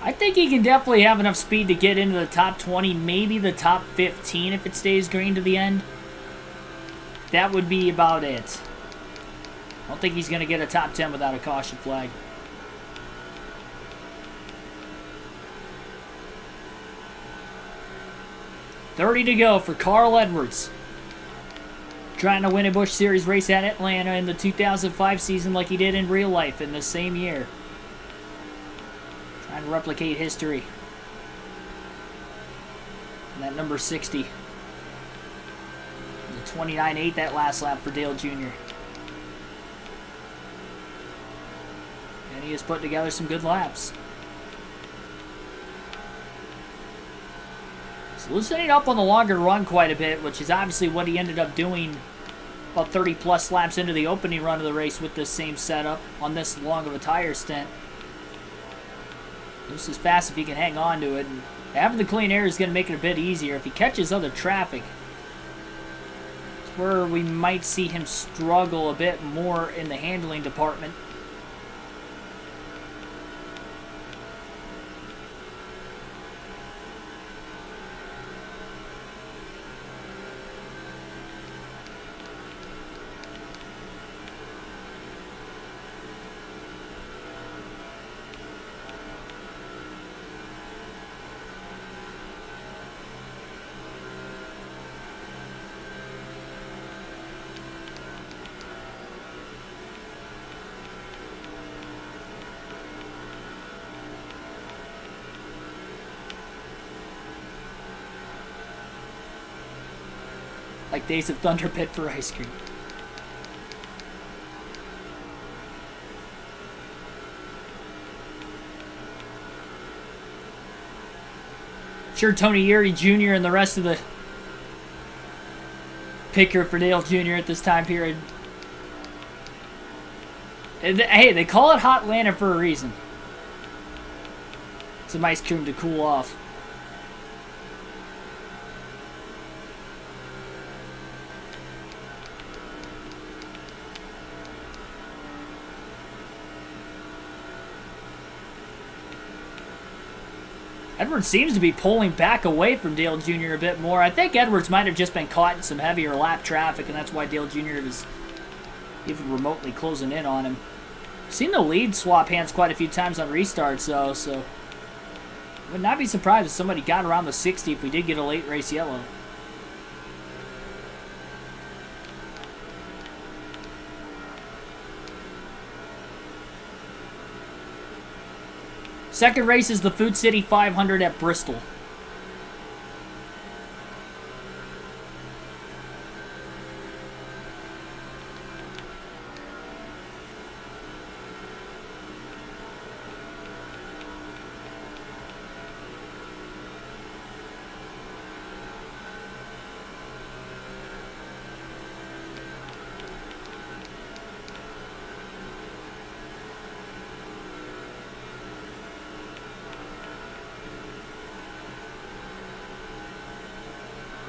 I think he can definitely have enough speed to get into the top 20, maybe the top 15 if it stays green to the end. That would be about it. I don't think he's going to get a top 10 without a caution flag. $30 to go for Carl Edwards. Trying to win a Busch Series race at Atlanta in the 2005 season like he did in real life in the same year. Trying to replicate history. And that number 60. The 29.8 that last lap for Dale Jr. And he has put together some good laps. So loosening up on the longer run quite a bit, which is obviously what he ended up doing about 30 plus laps into the opening run of the race with this same setup on this long of a tire stint. This is fast if he can hang on to it. And having the clean air is going to make it a bit easier. If he catches other traffic, it's where we might see him struggle a bit more in the handling department. Like Days of Thunder Pit for ice cream. Sure, Tony Erie Jr. and the rest of the picker for Dale Jr. at this time period. Hey, they call it Hot Atlanta for a reason. Some ice cream to cool off. Edwards seems to be pulling back away from Dale Jr. a bit more. I think Edwards might have just been caught in some heavier lap traffic, and that's why Dale Jr. is even remotely closing in on him. Seen the lead swap hands quite a few times on restarts, though, so would not be surprised if somebody got around the 60 if we did get a late race yellow. Second race is the Food City 500 at Bristol.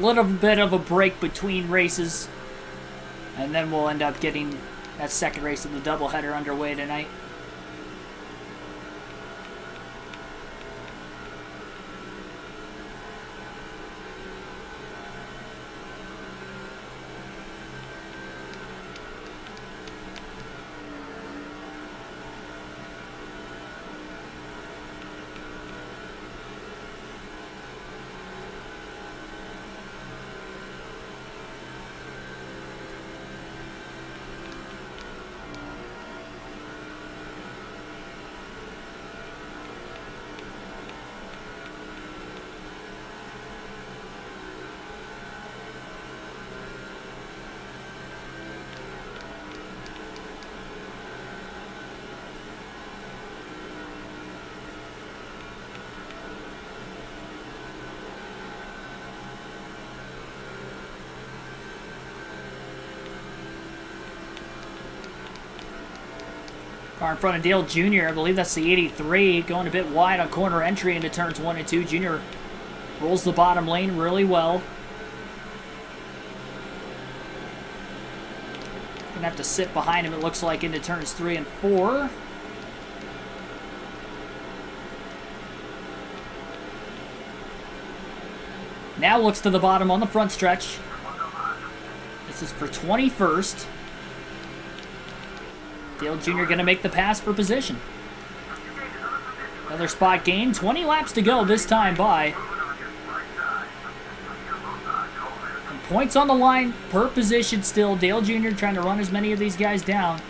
Little bit of a break between races, and then we'll end up getting that second race of the doubleheader underway tonight. Car in front of Dale Jr., I believe that's the 83, going a bit wide on corner entry into turns 1 and 2. Jr. rolls the bottom lane really well. Gonna have to sit behind him, it looks like, into turns 3 and 4. Now looks to the bottom on the front stretch. This is for 21st. Dale Jr. going to make the pass for position. Another spot gain. 20 laps to go this time by. And points on the line per position still. Dale Jr. trying to run as many of these guys down.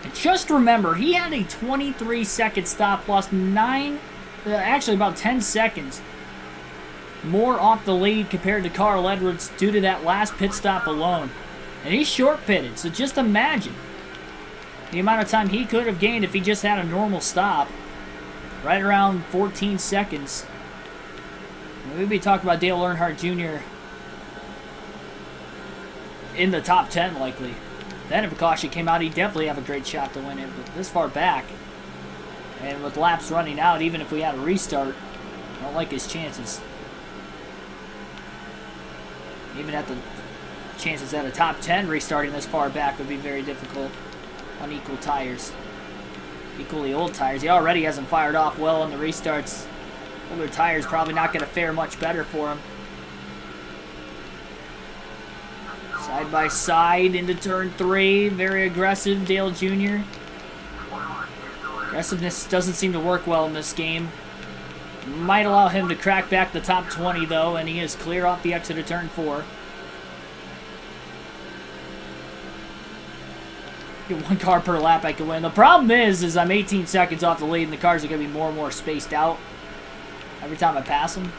And just remember, he had a 23-second stop, lost actually about 10 seconds more off the lead compared to Carl Edwards due to that last pit stop alone. And he's short pitted, so just imagine the amount of time he could have gained if he just had a normal stop. Right around 14 seconds. We'll be talking about Dale Earnhardt Jr. in the top 10 likely. Then if a caution came out, he'd definitely have a great shot to win it. But this far back, and with laps running out, even if we had a restart, I don't like his chances. Even at the chances at a top 10 restarting this far back would be very difficult on equal tires. Equally old tires. He already hasn't fired off well on the restarts. Older tires probably not going to fare much better for him. Side by side into turn 3. Very aggressive, Dale Jr. Aggressiveness doesn't seem to work well in this game. Might allow him to crack back the top 20 though, and he is clear off the exit of turn 4. Get 1 car per lap I can win. The problem is I'm 18 seconds off the lead and the cars are going to be more and more spaced out every time I pass them.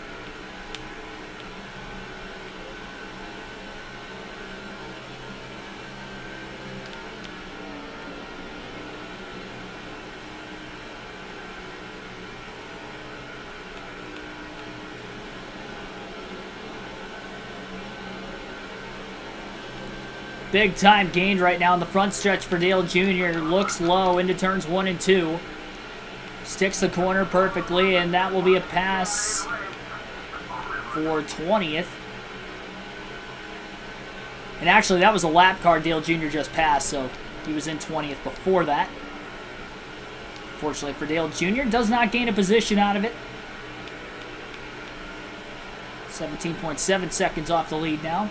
Big time gained right now in the front stretch for Dale Jr. Looks low into turns 1 and 2. Sticks the corner perfectly, and that will be a pass for 20th. And actually, that was a lap car Dale Jr. just passed, so he was in 20th before that. Fortunately for Dale Jr., does not gain a position out of it. 17.7 seconds off the lead now.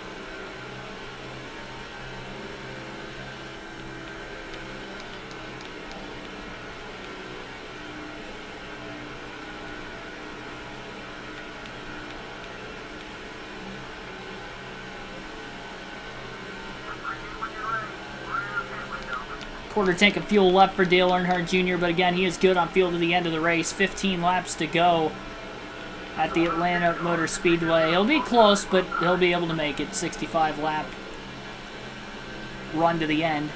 Quarter tank of fuel left for Dale Earnhardt Jr., but again, he is good on fuel to the end of the race. 15 laps to go at the Atlanta Motor Speedway. He'll be close, but he'll be able to make it. 65 lap run to the end.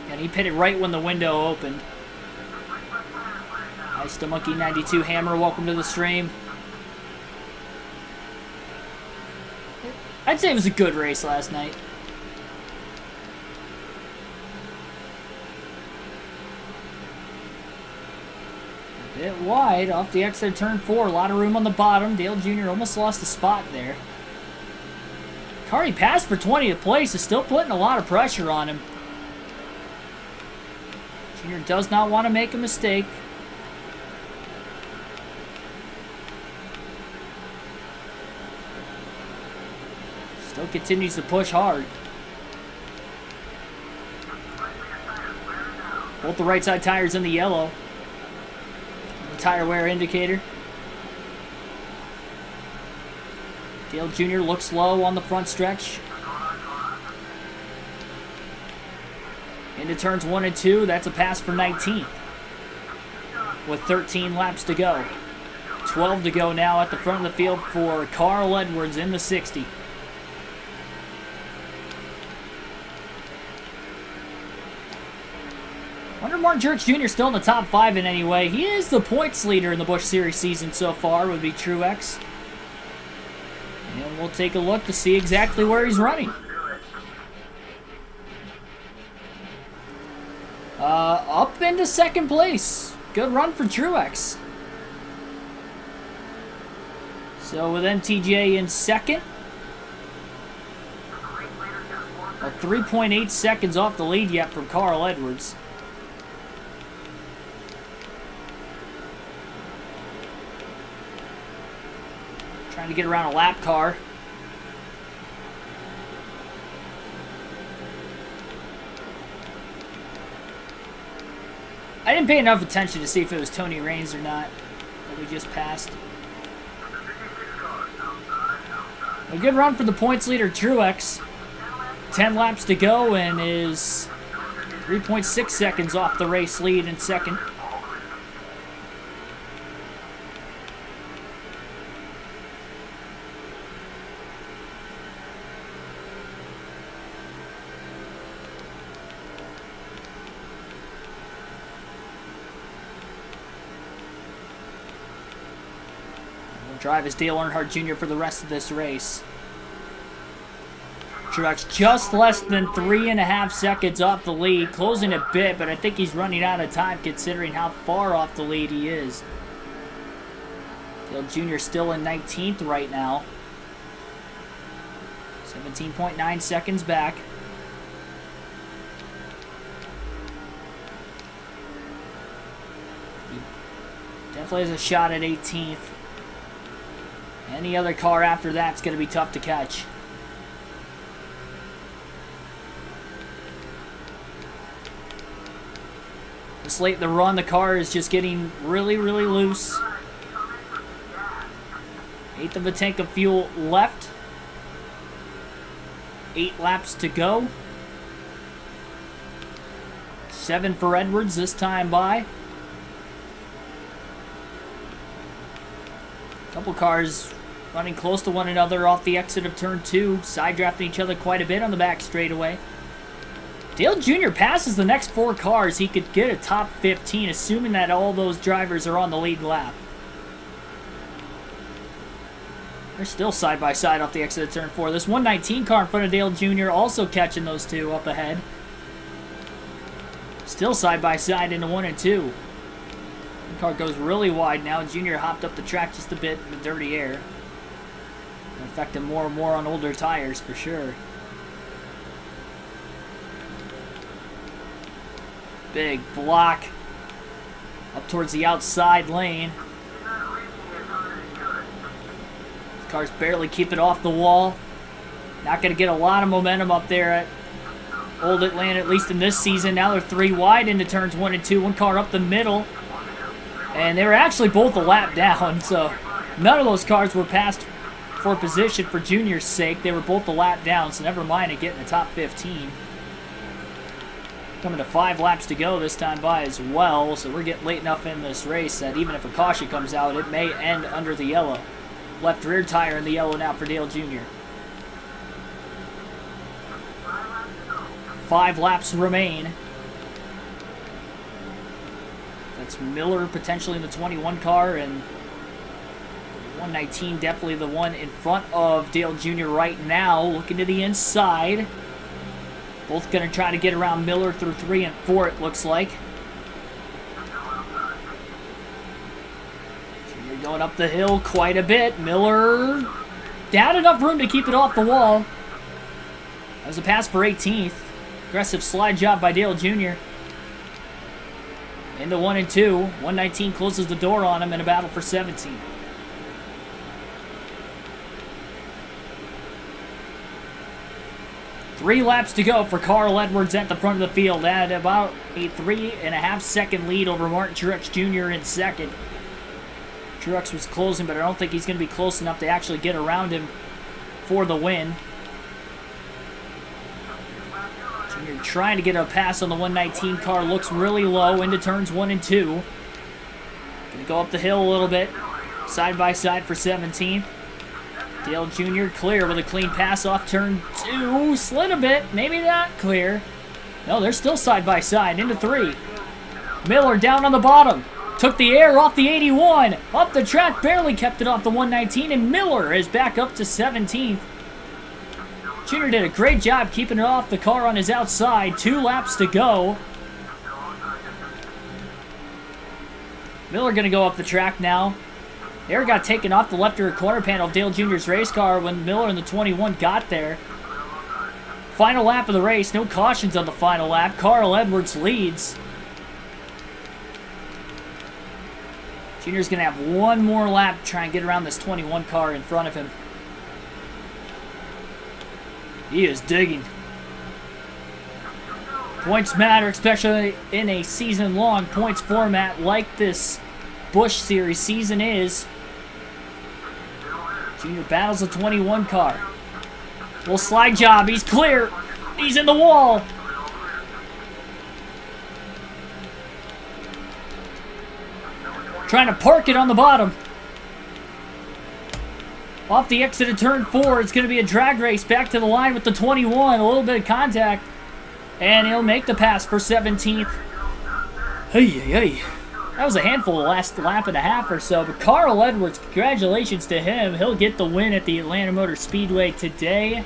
And he pitted right when the window opened. Nice to Monkey 92 Hammer, welcome to the stream. I'd say it was a good race last night. Bit wide off the exit turn 4. A lot of room on the bottom. Dale Jr. almost lost a spot there. Car he passed for 20th place is still putting a lot of pressure on him. Jr. does not want to make a mistake. Still continues to push hard. Both the right side tires in the yellow. Tire wear indicator. Dale Jr. looks low on the front stretch. Into turns 1 and 2. That's a pass for 19th. With 13 laps to go. 12 to go now at the front of the field for Carl Edwards in the 60. Wonder if Martin Truex Jr. still in the top 5 in any way. He is the points leader in the Busch Series season so far, would be Truex. And we'll take a look to see exactly where he's running. Up into second place. Good run for Truex. So with MTJ in second. 3.8 seconds off the lead yet from Carl Edwards. Trying to get around a lap car. I didn't pay enough attention to see if it was Tony Raines or not that we just passed. A good run for the points leader, Truex. 10 laps to go and is 3.6 seconds off the race lead in second. Drive is Dale Earnhardt Jr. for the rest of this race. Truex just less than 3.5 seconds off the lead, closing a bit, but I think he's running out of time considering how far off the lead he is. Dale Jr. still in 19th right now. 17.9 seconds back. He definitely has a shot at 18th. Any other car after that's going to be tough to catch. This late in the run, the car is just getting really, really loose. 1/8 of a tank of fuel left. 8 laps to go. 7 for Edwards this time by. Couple cars running close to one another off the exit of turn 2, side drafting each other quite a bit on the back straightaway. Dale Jr. passes the next 4 cars. He could get a top 15, assuming that all those drivers are on the lead lap. They're still side by side off the exit of turn 4. This 119 car in front of Dale Jr. also catching those two up ahead. Still side by side into 1 and 2. The car goes really wide now. Jr. hopped up the track just a bit in the dirty air. Affecting more and more on older tires for sure. Big block up towards the outside lane. Cars barely keep it off the wall. Not going to get a lot of momentum up there at Old Atlanta, at least in this season. Now they're 3 wide into turns 1 and 2. One car up the middle. And they were actually both a lap down, so none of those cars were passed for position for Junior's sake. They were both a lap down, so never mind it getting the top 15. Coming to 5 laps to go this time by as well, so we're getting late enough in this race that even if a caution comes out, it may end under the yellow. Left rear tire in the yellow now for Dale Jr. 5 laps remain. That's Miller potentially in the 21 car, and 119 definitely the one in front of Dale Jr. right now. Looking to the inside. Both going to try to get around Miller through 3 and 4, it looks like. Jr. going up the hill quite a bit. Miller had enough room to keep it off the wall. That was a pass for 18th. Aggressive slide job by Dale Jr. Into 1 and 2. 119 closes the door on him in a battle for 17. Three laps to go for Carl Edwards at the front of the field at about a 3.5 second lead over Martin Truex Jr. in second. Truex was closing, but I don't think he's going to be close enough to actually get around him for the win. Jr. trying to get a pass on the 119 car. Looks really low into turns 1 and 2. Going to go up the hill a little bit. Side by side for 17th. Dale Jr. clear with a clean pass off turn 2. Slid a bit. Maybe not clear. No, they're still side by side into 3. Miller down on the bottom. Took the air off the 81. Up the track. Barely kept it off the 119. And Miller is back up to 17th. Jr. did a great job keeping it off the car on his outside. 2 laps to go. Miller going to go up the track now. Air got taken off the left rear corner panel of Dale Jr.'s race car when Miller in the 21 got there. Final lap of the race. No cautions on the final lap. Carl Edwards leads. Jr.'s going to have one more lap to try and get around this 21 car in front of him. He is digging. Points matter, especially in a season-long points format like this Busch Series season is. Jr. battles the 21 car. Little slide job. He's clear. He's in the wall. Trying to park it on the bottom. Off the exit of turn 4. It's going to be a drag race back to the line with the 21. A little bit of contact. And he'll make the pass for 17th. Hey, hey, hey. That was a handful the last lap and a half or so. But Carl Edwards, congratulations to him. He'll get the win at the Atlanta Motor Speedway today.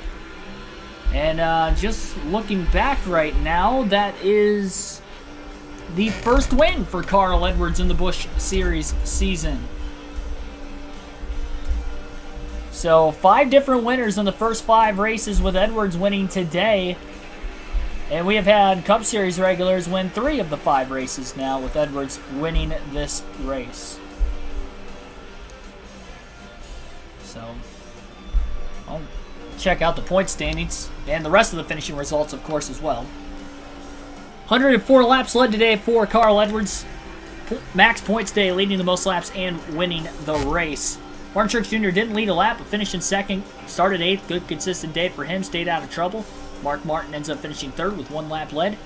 And just looking back right now, that is the first win for Carl Edwards in the Busch Series season. So 5 different winners in the first 5 races with Edwards winning today. And we have had Cup Series regulars win 3 of the 5 races now with Edwards winning this race. So, I'll check out the point standings and the rest of the finishing results, of course, as well. 104 laps led today for Carl Edwards. Max points day, leading the most laps and winning the race. Martin Truex Jr. didn't lead a lap, but finished in second. Started 8th. Good, consistent day for him. Stayed out of trouble. Mark Martin ends up finishing 3rd with 1 lap led.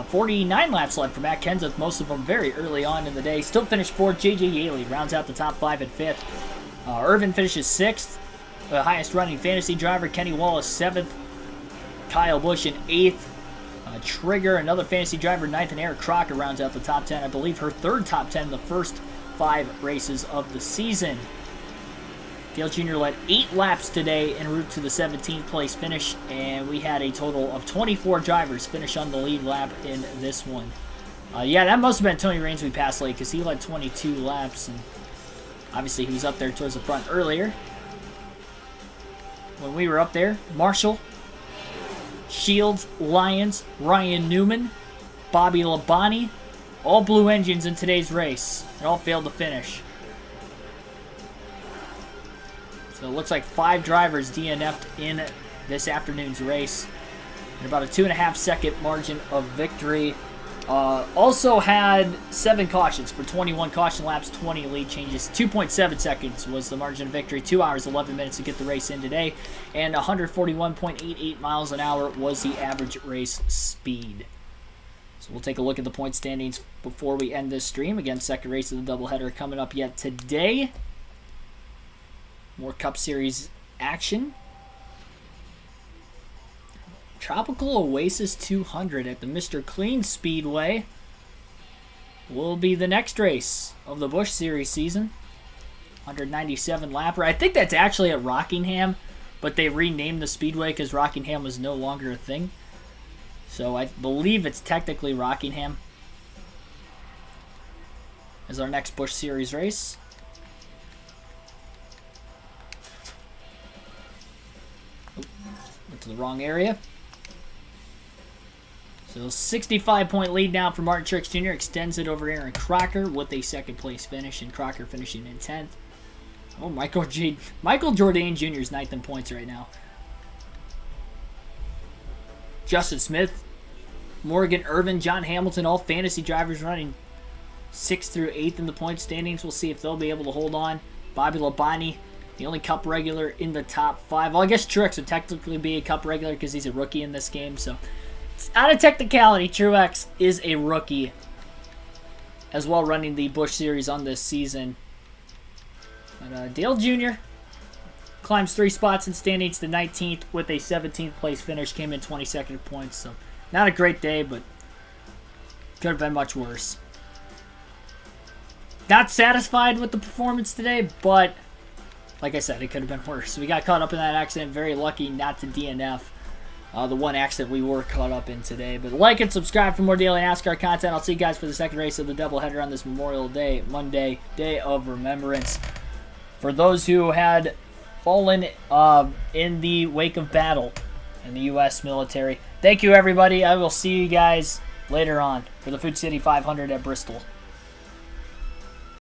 49 laps led for Matt Kenseth, most of them very early on in the day. Still finished 4th. J.J. Yaley rounds out the top 5 at 5th. Irvin finishes 6th. The highest running fantasy driver, Kenny Wallace, 7th. Kyle Busch in 8th. Trigger, another fantasy driver, 9th, and Eric Crocker rounds out the top 10. I believe her 3rd top 10 in the first 5 races of the season. Dale Jr. led 8 laps today en route to the 17th place finish, and we had a total of 24 drivers finish on the lead lap in this one. Yeah, that must have been Tony Raines we passed late because he led 22 laps, and obviously he was up there towards the front earlier. When we were up there, Marshall, Shields, Lyons, Ryan Newman, Bobby Labonte, all blue engines in today's race, and all failed to finish. So it looks like 5 drivers DNF'd in this afternoon's race, and about a 2.5 second margin of victory. Also had 7 cautions for 21 caution laps, 20 lead changes. 2.7 seconds was the margin of victory. 2 hours, 11 minutes to get the race in today. And 141.88 miles an hour was the average race speed. So we'll take a look at the point standings before we end this stream. Again, second race of the doubleheader coming up yet today. More Cup Series action. Tropical Oasis 200 at the Mr. Clean Speedway will be the next race of the Busch Series season. 197 lapper. I think that's actually at Rockingham, but they renamed the speedway because Rockingham was no longer a thing. So I believe it's technically Rockingham as our next Busch Series race. Oh, went to the wrong area. So 65-point lead now for Martin Truex Jr. Extends it over Aaron Crocker with a second place finish, and Crocker finishing in 10th. Oh, Michael Jordan Jr. is 9th in points right now. Justin Smith, Morgan Irvin, John Hamilton, all fantasy drivers running 6th through 8th in the point standings. We'll see if they'll be able to hold on. Bobby Labonte, the only Cup regular in the top 5. Well, I guess Truex would technically be a Cup regular because he's a rookie in this game, so out of technicality, Truex is a rookie as well, running the Busch Series on this season. But Dale Jr. climbs 3 spots in standings to 19th with a 17th place finish. Came in 22nd points, so not a great day, but could have been much worse. Not satisfied with the performance today, but like I said, it could have been worse. We got caught up in that accident. Very lucky not to DNF. The one accident we were caught up in today. But like and subscribe for more daily NASCAR content. I'll see you guys for the second race of the doubleheader on this Memorial Day, Monday, Day of Remembrance. For those who had fallen in the wake of battle in the U.S. military. Thank you, everybody. I will see you guys later on for the Food City 500 at Bristol.